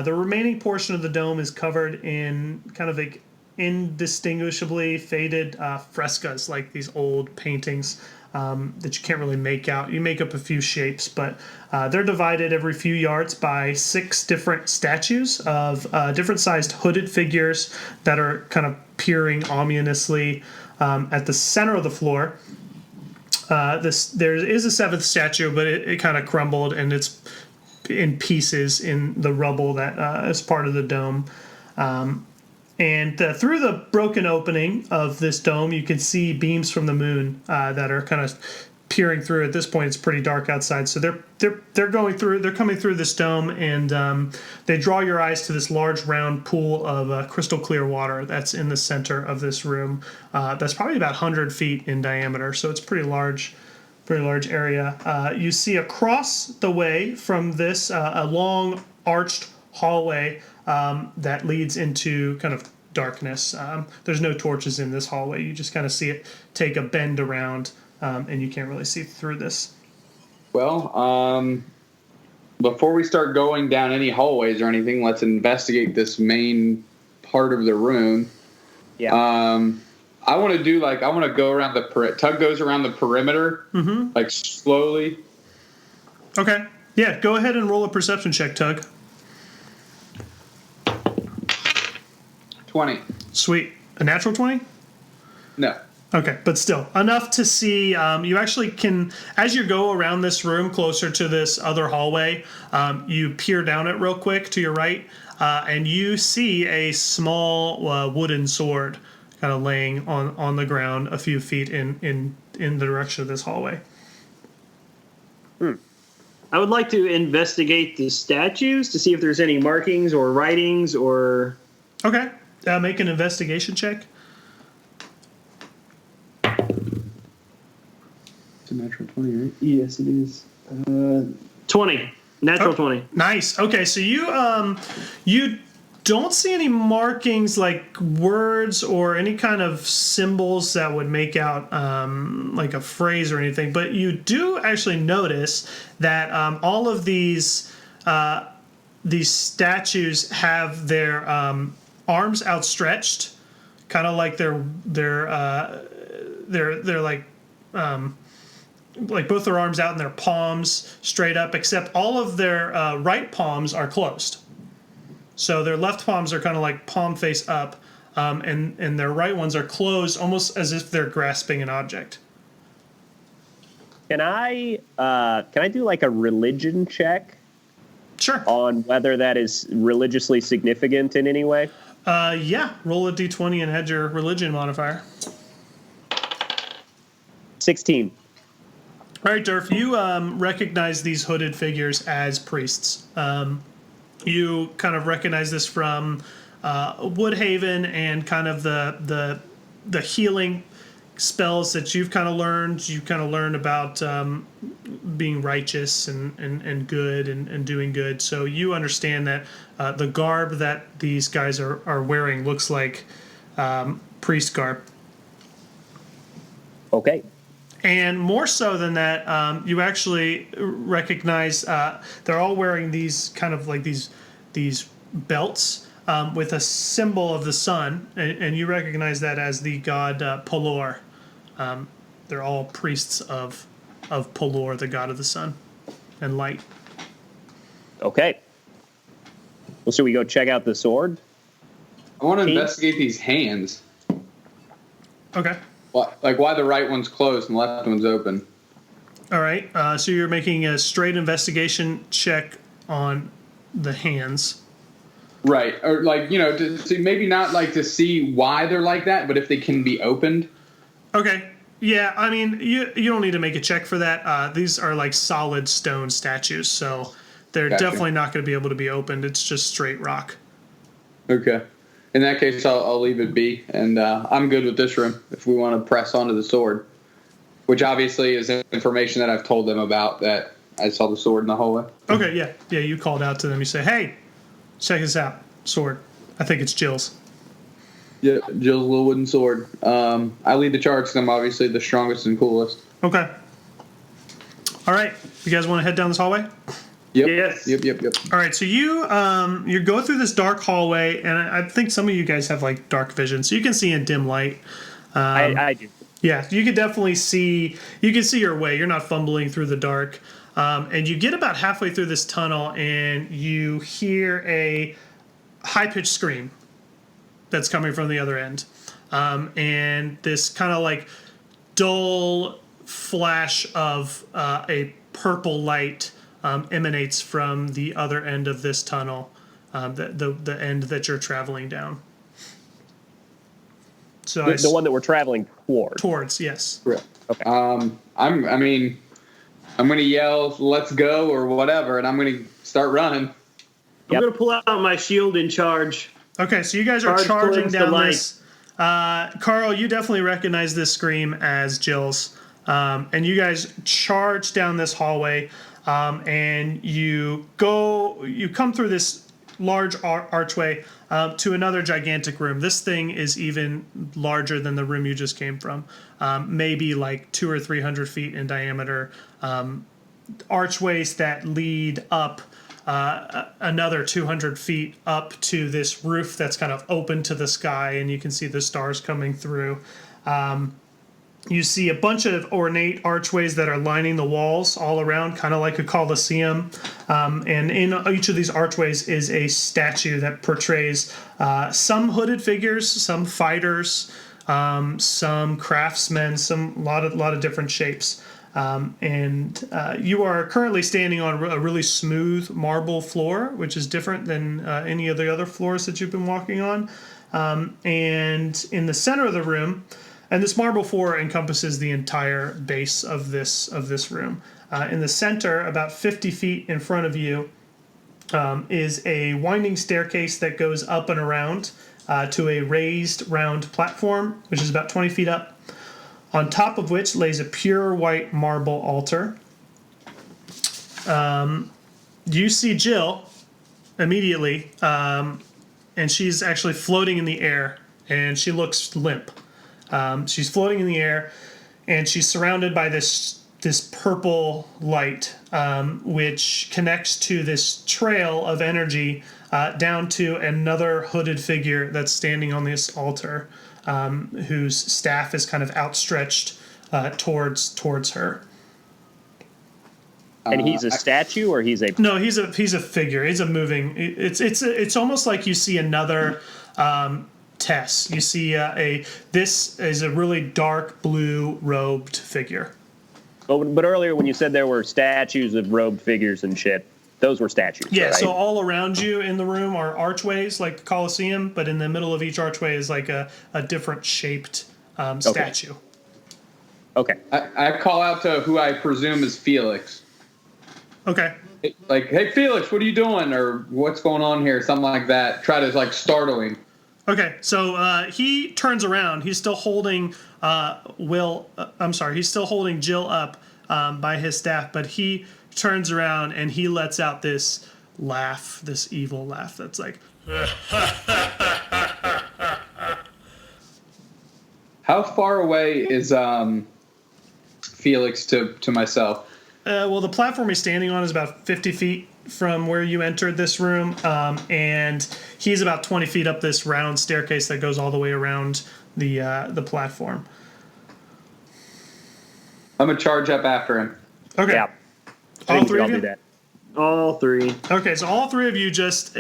The remaining portion of the dome is covered in kind of like indistinguishably faded frescoes, like these old paintings that you can't really make out. You make up a few shapes, but they're divided every few yards by 6 different statues of different sized hooded figures that are kind of peering ominously at the center of the floor. There is a 7th statue, but it kind of crumbled and it's in pieces in the rubble that is part of the dome. And through the broken opening of this dome, you can see beams from the moon that are kind of peering through. At this point, it's pretty dark outside, so they're coming through this dome, and they draw your eyes to this large round pool of crystal clear water that's in the center of this room. That's probably about 100 feet in diameter, so it's pretty large. Very large area. You see across the way from this a long arched hallway that leads into kind of darkness. There's no torches in this hallway. You just kind of see it take a bend around, and you can't really see through this. Well, before we start going down any hallways or anything, let's investigate this main part of the room. Yeah. I want to go around Tug goes around the perimeter, like slowly. Okay. Yeah, go ahead and roll a perception check, Tug. 20. Sweet. A natural 20? No. Okay, but still enough to see. You actually can, as you go around this room closer to this other hallway, you peer down it real quick to your right, and you see a small wooden sword kind of laying on the ground a few feet in the direction of this hallway. I would like to investigate the statues to see if there's any markings or writings or... Okay, make an investigation check. It's a natural 20, right? Yes, it is. 20. Natural 20. Nice. Okay, so you don't see any markings like words or any kind of symbols that would make out like a phrase or anything, but you do actually notice that all of these statues have their arms outstretched, kind of like they're like both their arms out and their palms straight up, except all of their right palms are closed. So their left palms are kind of like palm face up, and their right ones are closed, almost as if they're grasping an object. Can I do like a religion check Sure. on whether that is religiously significant in any way? Yeah. Roll a d20 and add your religion modifier. 16. All right, Derf, you recognize these hooded figures as priests. You kind of recognize this from Woodhaven and kind of the healing spells that you've kind of learned. You kind of learned about being righteous and good and doing good. So you understand that the garb that these guys are wearing looks like priest garb. Okay. And more so than that, you actually recognize they're all wearing these kind of like these belts with a symbol of the sun, and you recognize that as the god Polor. They're all priests of Polor, the god of the sun and light. Okay. Well, should we go check out the sword? I want to investigate these hands. Okay. Why the right one's closed and the left one's open. All right. So you're making a straight investigation check on the hands. Right. Or to see, maybe not like to see why they're like that, but if they can be opened. Okay. Yeah, I mean, you don't need to make a check for that. These are like solid stone statues, so they're definitely not going to be able to be opened. It's just straight rock. Okay. In that case, I'll leave it be, and I'm good with this room if we want to press onto the sword, which obviously is information that I've told them about, that I saw the sword in the hallway. Okay, yeah. Yeah, you called out to them. You say, hey, check this out. Sword. I think it's Jill's. Yeah, Jill's little wooden sword. I lead the charge because I'm obviously the strongest and coolest. Okay. All right. You guys want to head down this hallway? Yep. Yes. Yep. All right, so you go through this dark hallway, and I think some of you guys have like dark vision, so you can see in dim light. I do. Yeah, you can definitely see. You can see your way. You're not fumbling through the dark, and you get about halfway through this tunnel, and you hear a high-pitched scream that's coming from the other end, and this kind of like dull flash of a purple light emanates from the other end of this tunnel, the end that you're traveling down. So The one that we're traveling towards, yes. Right. Okay. I'm going to yell, "Let's go," or whatever, and I'm going to start running. I'm going to pull out my shield and charge. Okay, so you guys are Charge charging towards the down light. this. Karl, you definitely recognize this scream as Jill's. And you guys charge down this hallway, and you come through this large archway to another gigantic room. This thing is even larger than the room you just came from, maybe like 200 or 300 feet in diameter. Archways that lead up another 200 feet up to this roof that's kind of open to the sky, and you can see the stars coming through. You see a bunch of ornate archways that are lining the walls all around, kind of like a coliseum. And in each of these archways is a statue that portrays some hooded figures, some fighters, some craftsmen, some lot of different shapes. And you are currently standing on a really smooth marble floor, which is different than any of the other floors that you've been walking on. And in the center of the room, and this marble floor encompasses the entire base of this room. In the center, about 50 feet in front of you, is a winding staircase that goes up and around to a raised round platform, which is about 20 feet up, on top of which lays a pure white marble altar. You see Jill immediately, and she's actually floating in the air, and she looks limp. She's floating in the air, and she's surrounded by this purple light, which connects to this trail of energy down to another hooded figure that's standing on this altar, whose staff is kind of outstretched towards her. And he's a statue, or he's a... No, he's a figure. He's a moving. It's almost like you see another. Tess. You see this is a really dark blue robed figure. Oh, but earlier when you said there were statues of robed figures and shit, those were statues. Yeah, right? so all around you in the room are archways like the Colosseum, but in the middle of each archway is like a different shaped statue. Okay. I call out to who I presume is Felix. Okay. Like, hey, Felix, what are you doing? Or what's going on here? Something like that. Try to, like, startle him. Okay, so he turns around. He's still holding he's still holding Jill up by his staff, but he turns around and he lets out this laugh, this evil laugh that's like... How far away is Felix to myself? Well, the platform he's standing on is about 50 feet from where you entered this room, and he's about 20 feet up this round staircase that goes all the way around the platform. I'm going to charge up after him. Okay. Yeah. All three of you? Do that. All three. Okay, so all three of you, just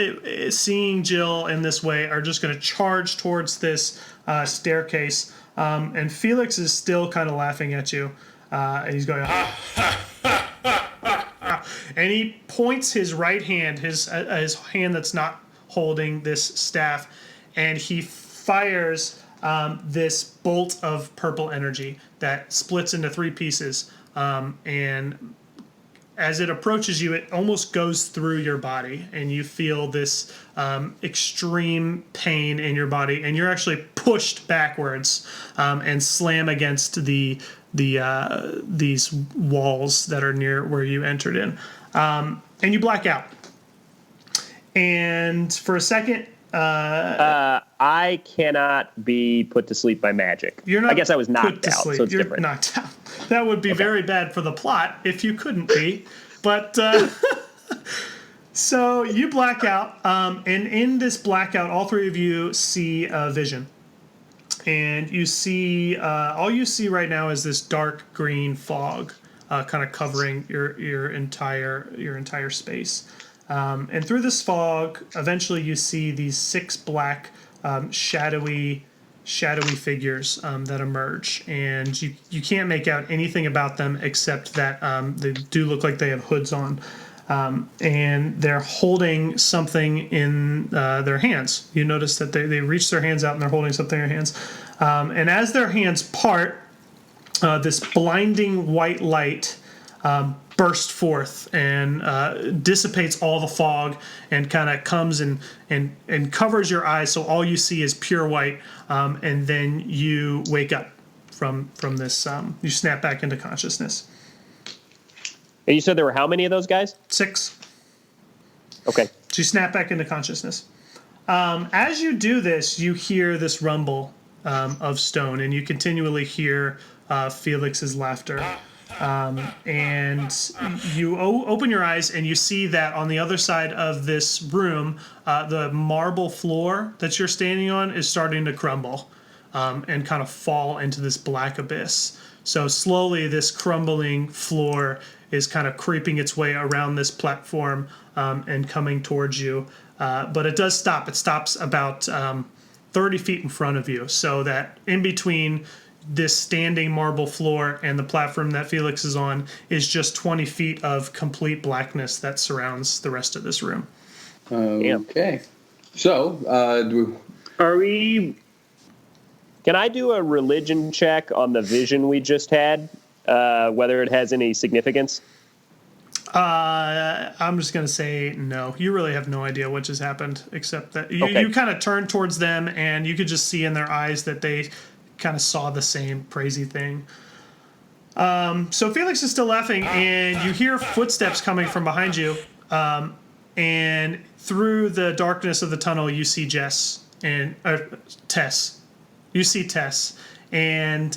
seeing Jill in this way, are just going to charge towards this staircase, and Felix is still kind of laughing at you, and he's going, ha, ha, ha, ha, ha, ha. And he points his right hand, his hand that's not holding this staff, and he fires this bolt of purple energy that splits into three pieces, and as it approaches you, it almost goes through your body, and you feel this extreme pain in your body, and you're actually pushed backwards and slam against these walls that are near where you entered in, and you black out. And for a second, I cannot be put to sleep by magic. you're not. I guess I was put knocked to out, sleep. so it's You're different. knocked out. That would be very bad for the plot if you couldn't be. But so you black out, and in this blackout, all three of you see a vision, and you see all you see right now is this dark green fog, kind of covering your entire space. And through this fog, eventually you see these 6 black, shadowy figures that emerge, and you can't make out anything about them except that they do look like they have hoods on, and they're holding something in their hands. You notice that they reach their hands out and they're holding something in their hands, and as their hands part, this blinding white light burst forth and dissipates all the fog and kind of comes and covers your eyes, so all you see is pure white, and then you wake up from this. You snap back into consciousness. And you said there were how many of those guys? 6. Okay. So you snap back into consciousness. As you do this, you hear this rumble of stone, and you continually hear Felix's laughter. And you open your eyes and you see that on the other side of this room, the marble floor that you're standing on is starting to crumble and kind of fall into this black abyss. So slowly this crumbling floor is kind of creeping its way around this platform and coming towards you. But it does stop. It stops about 30 feet in front of you, so that in between this standing marble floor and the platform that Felix is on is just 20 feet of complete blackness that surrounds the rest of this room. Okay. So, Are we? Can I do a religion check on the vision we just had? Whether it has any significance? I'm just going to say no. You really have no idea what just happened, except that you kind of turned towards them and you could just see in their eyes that they kind of saw the same crazy thing. So Felix is still laughing, and you hear footsteps coming from behind you. And through the darkness of the tunnel, you see Tess. You see Tess, and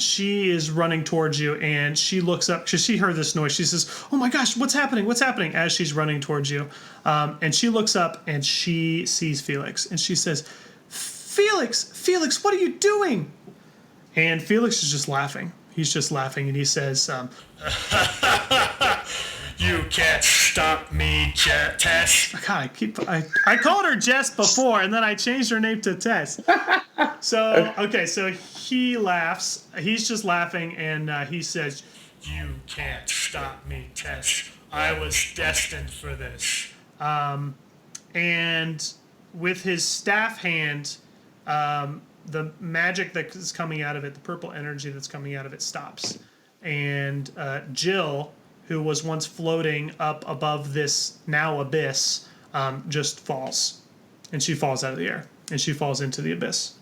she is running towards you, and she looks up because she heard this noise. She says, "Oh my gosh, what's happening? What's happening?" As she's running towards you, and she looks up and she sees Felix, and she says, Felix, what are you doing?" And Felix is just laughing. He's just laughing, and he says, "You can't stop me, Tess." God, I called her Jess before, and then I changed her name to Tess. So he laughs. He's just laughing, and he says, "You can't stop me, Tess. I was destined for this." And with his staff hand, the magic that is coming out of it, the purple energy that's coming out of it, stops. And Jill, who was once floating up above this now abyss, just falls. And she falls out of the air. And she falls into the abyss.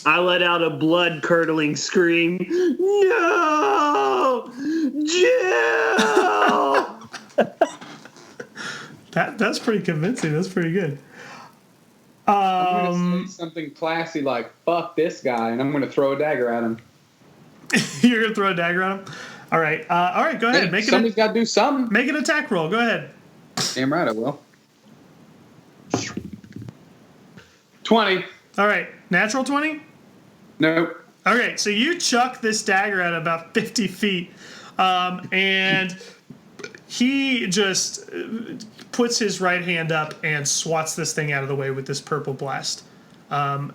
I let out a blood-curdling scream. No! Jill! That's pretty convincing. That's pretty good. I'm going to say something classy like, "Fuck this guy," and I'm going to throw a dagger at him. You're going to throw a dagger at him? All right, go ahead. Hey, somebody's got to do something. Make an attack roll. Go ahead. Damn right I will. 20. All right, natural 20? Nope. Okay, so you chuck this dagger at about 50 feet, and he just puts his right hand up and swats this thing out of the way with this purple blast.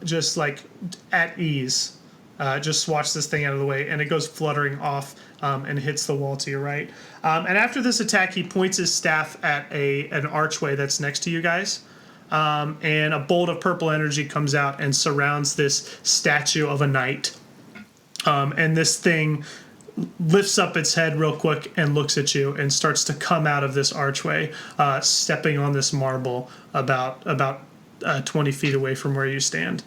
Just like at ease. Just swats this thing out of the way, and it goes fluttering off and hits the wall to your right. And after this attack, he points his staff at an archway that's next to you guys. And a bolt of purple energy comes out and surrounds this statue of a knight. And this thing lifts up its head real quick and looks at you and starts to come out of this archway, stepping on this marble about 20 feet away from where you stand.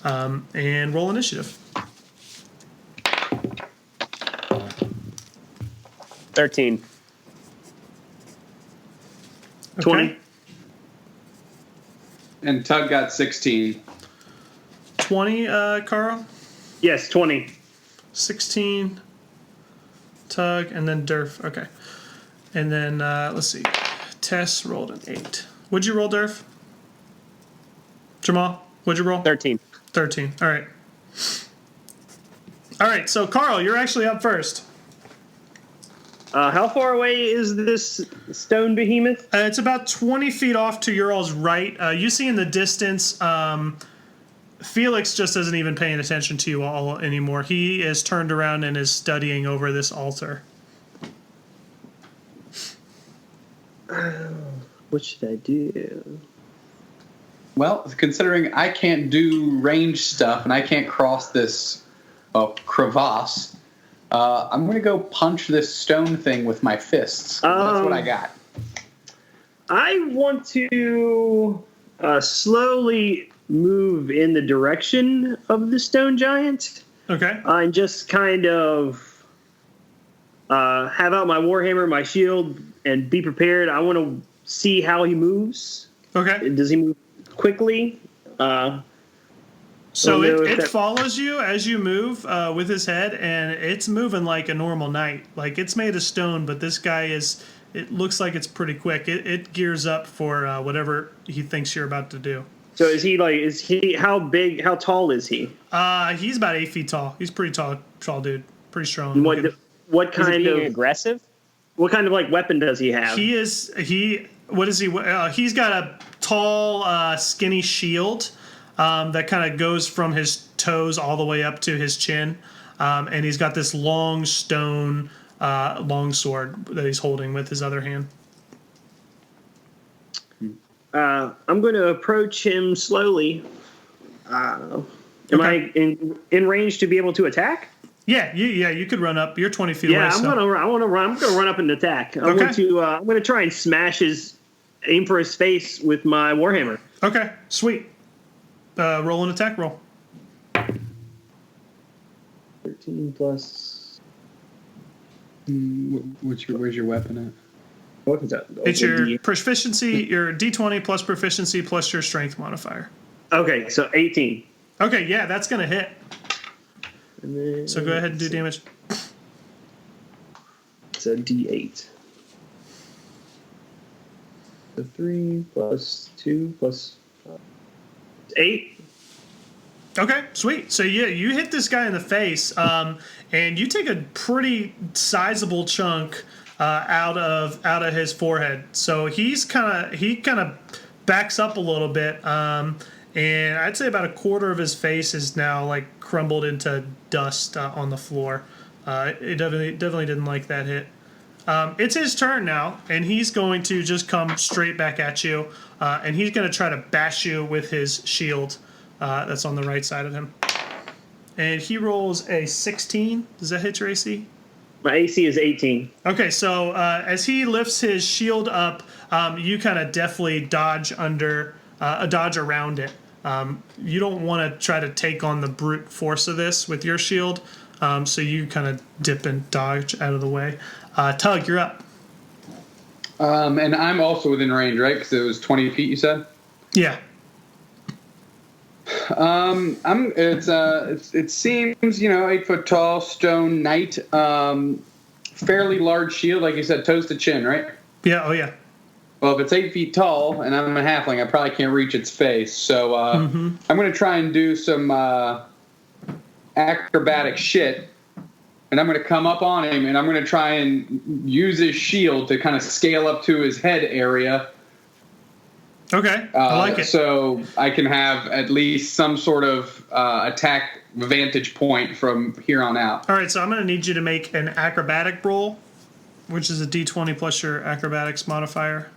And roll initiative. 13. 20. And Tug got 16. 20, Karl? Yes, 20. 16, Tug, and then Derf. Okay. And then, let's see. Tess rolled an 8. What'd you roll, Derf? Jamal, what'd you roll? 13. 13. All right. All right, so Karl, you're actually up first. How far away is this stone behemoth? It's about 20 feet off to your all's right. You see in the distance, Felix just isn't even paying attention to you all anymore. He is turned around and is studying over this altar. What should I do? Well, considering I can't do range stuff and I can't cross this crevasse, I'm going to go punch this stone thing with my fists. That's what I got. I want to slowly move in the direction of the stone giant. Okay. And just kind of have out my warhammer, my shield, and be prepared. I want to see how he moves. Okay. Does he move quickly? So Don't know it, if it that- follows you as you move with his head, and it's moving like a normal knight. Like it's made of stone, but this guy is. It looks like it's pretty quick. It gears up for whatever he thinks you're about to do. So is he how big, how tall is he? He's about 8 feet tall. He's pretty tall dude. Pretty strong. What Is it kind being of aggressive? what kind of like weapon does he have? What is he? He's got a tall, skinny shield that kind of goes from his toes all the way up to his chin, and he's got this long stone long sword that he's holding with his other hand. I'm going to approach him slowly. Am I in range to be able to attack? Yeah, you could run up. You're 20 feet away. Yeah, So. I'm gonna run up and attack. I'm gonna try and aim for his face with my warhammer. Okay, sweet. Roll an attack roll. 13 plus. Where's your weapon at? What is that? It's your proficiency, your D20 plus proficiency plus your strength modifier. Okay, so 18. Okay, yeah, that's gonna hit. And then So go ahead and do damage. It's a D8. So 3 plus 2 plus 8. Okay, sweet. So yeah, you hit this guy in the face, and you take a pretty sizable chunk out of his forehead. So he kind of backs up a little bit, and I'd say about a quarter of his face is now like crumbled into dust on the floor. It definitely didn't like that hit. It's his turn now, and he's going to just come straight back at you, and he's going to try to bash you with his shield that's on the right side of him. And he rolls a 16. Does that hit your AC? My AC is 18. Okay, so as he lifts his shield up, you kind of deftly dodge around it. You don't want to try to take on the brute force of this with your shield, so you kind of dip and dodge out of the way. Tug, you're up. And I'm also within range, right? Because it was 20 feet, you said? Yeah. It seems, 8 foot tall, stone knight, fairly large shield, like you said, toes to chin, right? Yeah, oh yeah. Well, if it's 8 feet tall and I'm a halfling, I probably can't reach its face. So I'm going to try and do some acrobatic shit, and I'm going to come up on him, and I'm going to try and use his shield to kind of scale up to his head area. Okay, I like it. So I can have at least some sort of attack vantage point from here on out. All right, so I'm going to need you to make an acrobatic roll, which is a D20 plus your acrobatics modifier.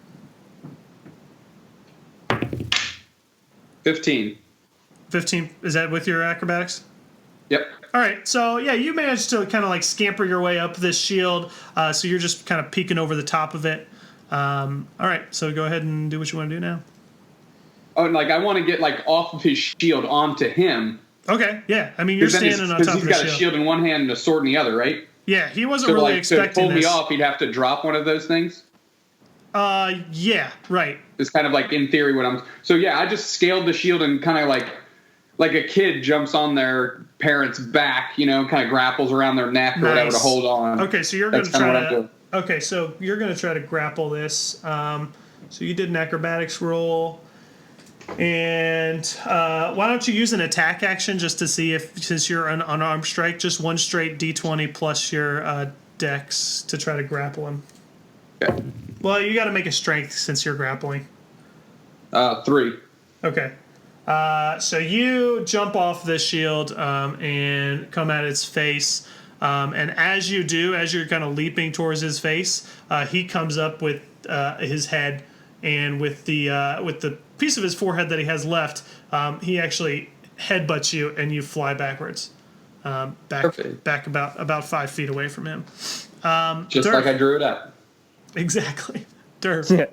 15. 15, is that with your acrobatics? Yep. All right, so yeah, you managed to kind of like scamper your way up this shield, so you're just kind of peeking over the top of it. All right, so go ahead and do what you want to do now. Oh, and like I want to get like off of his shield onto him. Okay, yeah, I mean you're standing on top of the shield. Because he's got a shield in one hand and a sword in the other, right? Yeah, he wasn't really like, expecting to pull this. me off, he'd have to drop one of those things. Yeah, right. It's kind of like in theory what I'm. So yeah, I just scaled the shield and kind of like a kid jumps on their parent's back, kind of grapples around their neck or whatever to hold on. Okay, so you're going to try to. Okay, so you're going to try to grapple this. So you did an acrobatics roll, and why don't you use an attack action just to see if, since you're an unarmed strike, just one straight D20 plus your dex to try to grapple him. Okay. Well, you got to make a strength since you're grappling. 3. Okay. So you jump off the shield and come at its face. And as you do, as you're kind of leaping towards his face, he comes up with his head, and with the piece of his forehead that he has left, he actually headbutts you, and you fly backwards, back about 5 feet away from him. Just Derf. like I drew it up. Exactly, Derf.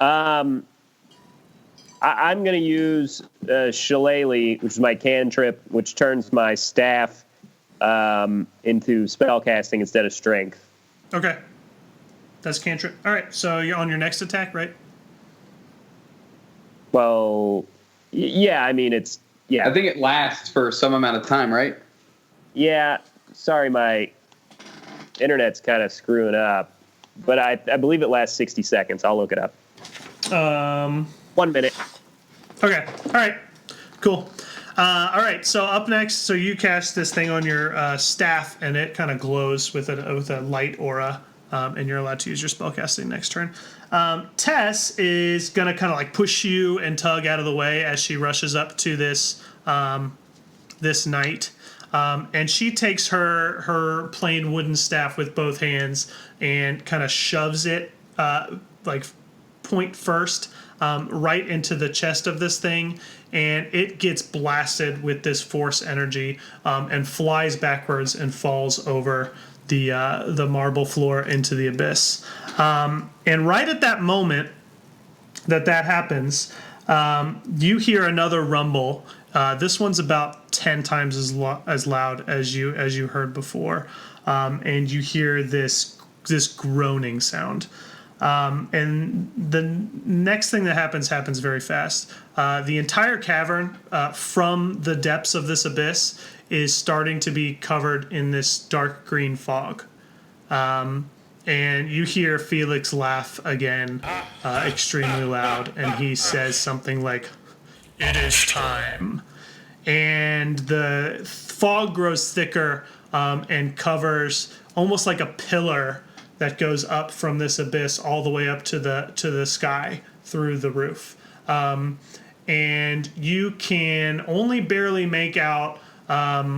I'm going to use Shillelagh, which is my cantrip, which turns my staff into spellcasting instead of strength. Okay. That's cantrip. All right, so you're on your next attack, right? Well, yeah, I mean, it's Yeah. I think it lasts for some amount of time, right? Yeah. Sorry, my internet's kind of screwing up, but I believe it lasts 60 seconds. I'll look it up. 1 minute. Okay. All right. Cool. All right. So up next, so you cast this thing on your staff, and it kind of glows with a light aura, and you're allowed to use your spellcasting next turn. Tess is gonna kind of like push you and tug out of the way as she rushes up to this this knight, and she takes her plain wooden staff with both hands and kind of shoves it like point first. Right into the chest of this thing, and it gets blasted with this force energy and flies backwards and falls over the marble floor into the abyss. And right at that moment that happens, you hear another rumble. This one's about 10 times as loud as you heard before, and you hear this groaning sound. And the next thing that happens very fast. The entire cavern from the depths of this abyss is starting to be covered in this dark green fog. And you hear Felix laugh again, extremely loud, and he says something like, "It is time." And the fog grows thicker and covers almost like a pillar that goes up from this abyss all the way up to the sky through the roof, and you can only barely make out a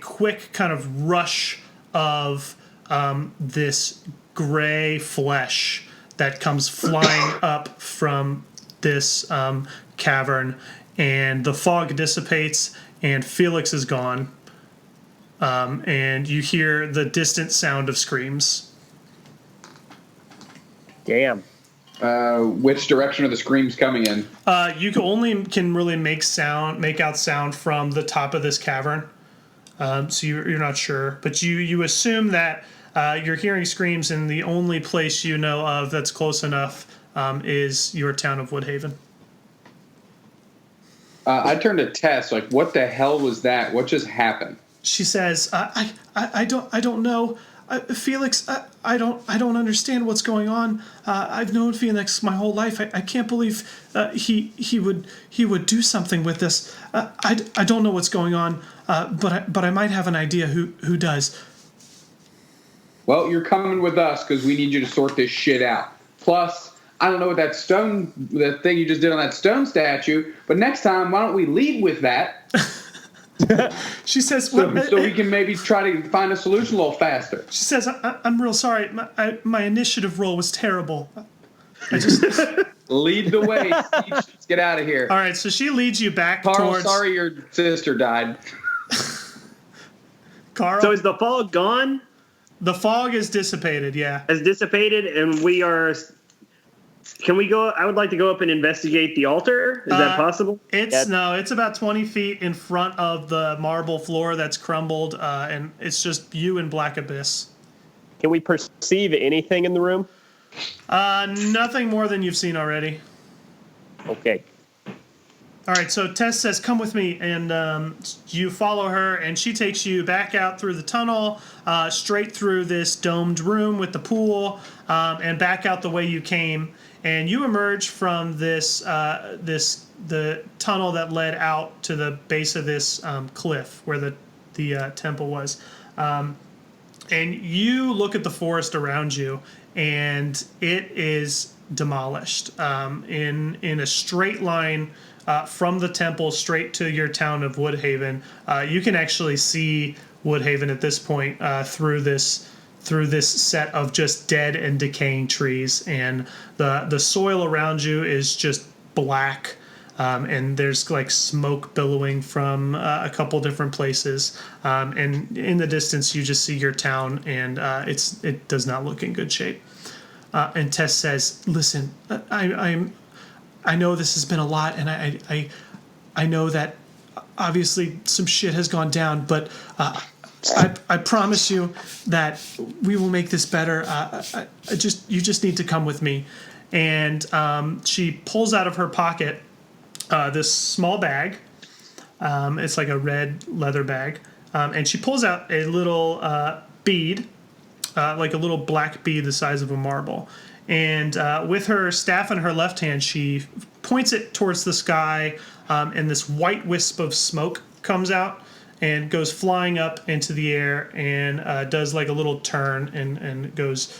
quick kind of rush of this gray flesh that comes flying up from this cavern, and the fog dissipates, and Felix is gone. And you hear the distant sound of screams. Damn. Which direction are the screams coming in? You can really make out sound from the top of this cavern. So you're not sure, but you assume that you're hearing screams, and the only place you know of that's close enough is your town of Woodhaven. I turned to Tess, like, what the hell was that? What just happened? She says, I don't know. Felix, I don't understand what's going on. I've known Felix my whole life. I can't believe he would do something with this. I don't know what's going on, but I might have an idea who does. Well, you're coming with us because we need you to sort this shit out. Plus, I don't know what that thing you just did on that stone statue, but next time, why don't we lead with that? She says, so we can maybe try to find a solution a little faster. She says, I'm real sorry. My initiative roll was terrible. I just lead the way. Let's get out of here. All right, so she leads you back Karl, towards... sorry your sister died. Karl? So is the fog gone? The fog is dissipated, yeah. Has dissipated, and we are... Can we go? I would like to go up and investigate the altar. Is that possible? It's about 20 feet in front of the marble floor that's crumbled, and it's just you and black abyss. Can we perceive anything in the room? Nothing more than you've seen already. Okay. All right, so Tess says, come with me, and you follow her, and she takes you back out through the tunnel, straight through this domed room with the pool, and back out the way you came. And you emerge from the tunnel that led out to the base of this cliff where the temple was. And you look at the forest around you, and it is demolished in a straight line from the temple straight to your town of Woodhaven. You can actually see Woodhaven at this point through this set of just dead and decaying trees, and the soil around you is just black, and there's like smoke billowing from a couple different places, and in the distance you just see your town, and it does not look in good shape. And Tess says, listen, I know this has been a lot, and I know that obviously some shit has gone down, but I promise you that we will make this better. You just need to come with me. And she pulls out of her pocket this small bag. It's like a red leather bag. And she pulls out a little bead, like a little black bead the size of a marble. And with her staff in her left hand, she points it towards the sky, and this white wisp of smoke comes out and goes flying up into the air and does like a little turn and goes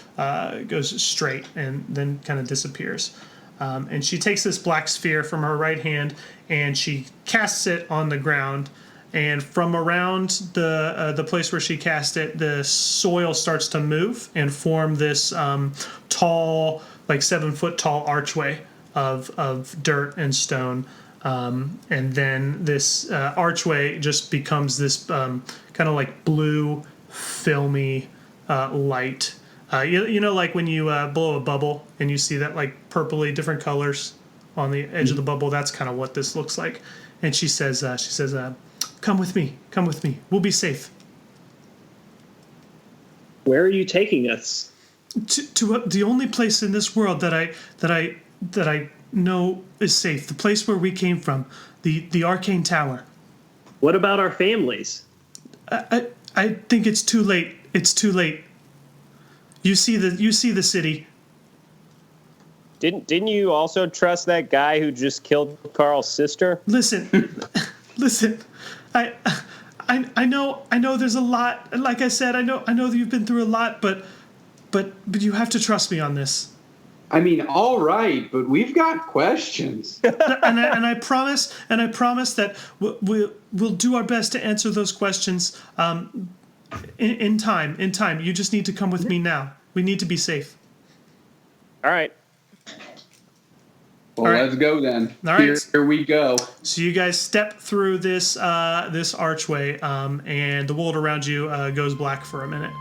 straight and then kind of disappears. And she takes this black sphere from her right hand and she casts it on the ground. And from around the place where she cast it, the soil starts to move and form this tall, like 7 foot tall archway of dirt and stone. And then this archway just becomes this kind of like blue, filmy light. You know, like when you blow a bubble and you see that like purpley different colors on the edge of the bubble. That's kind of what this looks like. And she says, "Come with me. Come with me. We'll be safe." Where are you taking us? To the only place in this world that I know is safe. The place where we came from, the Arcane Tower. What about our families? I think it's too late. It's too late. You see the city. Didn't you also trust that guy who just killed Karl's sister? Listen. I know there's a lot. Like I said, I know that you've been through a lot, but you have to trust me on this. I mean, all right, but we've got questions. and I promise that we'll do our best to answer those questions in time. In time, you just need to come with me now. We need to be safe. All right. Well, All right. let's go then. All right. Here we go. So you guys step through this archway, and the world around you goes black for a minute.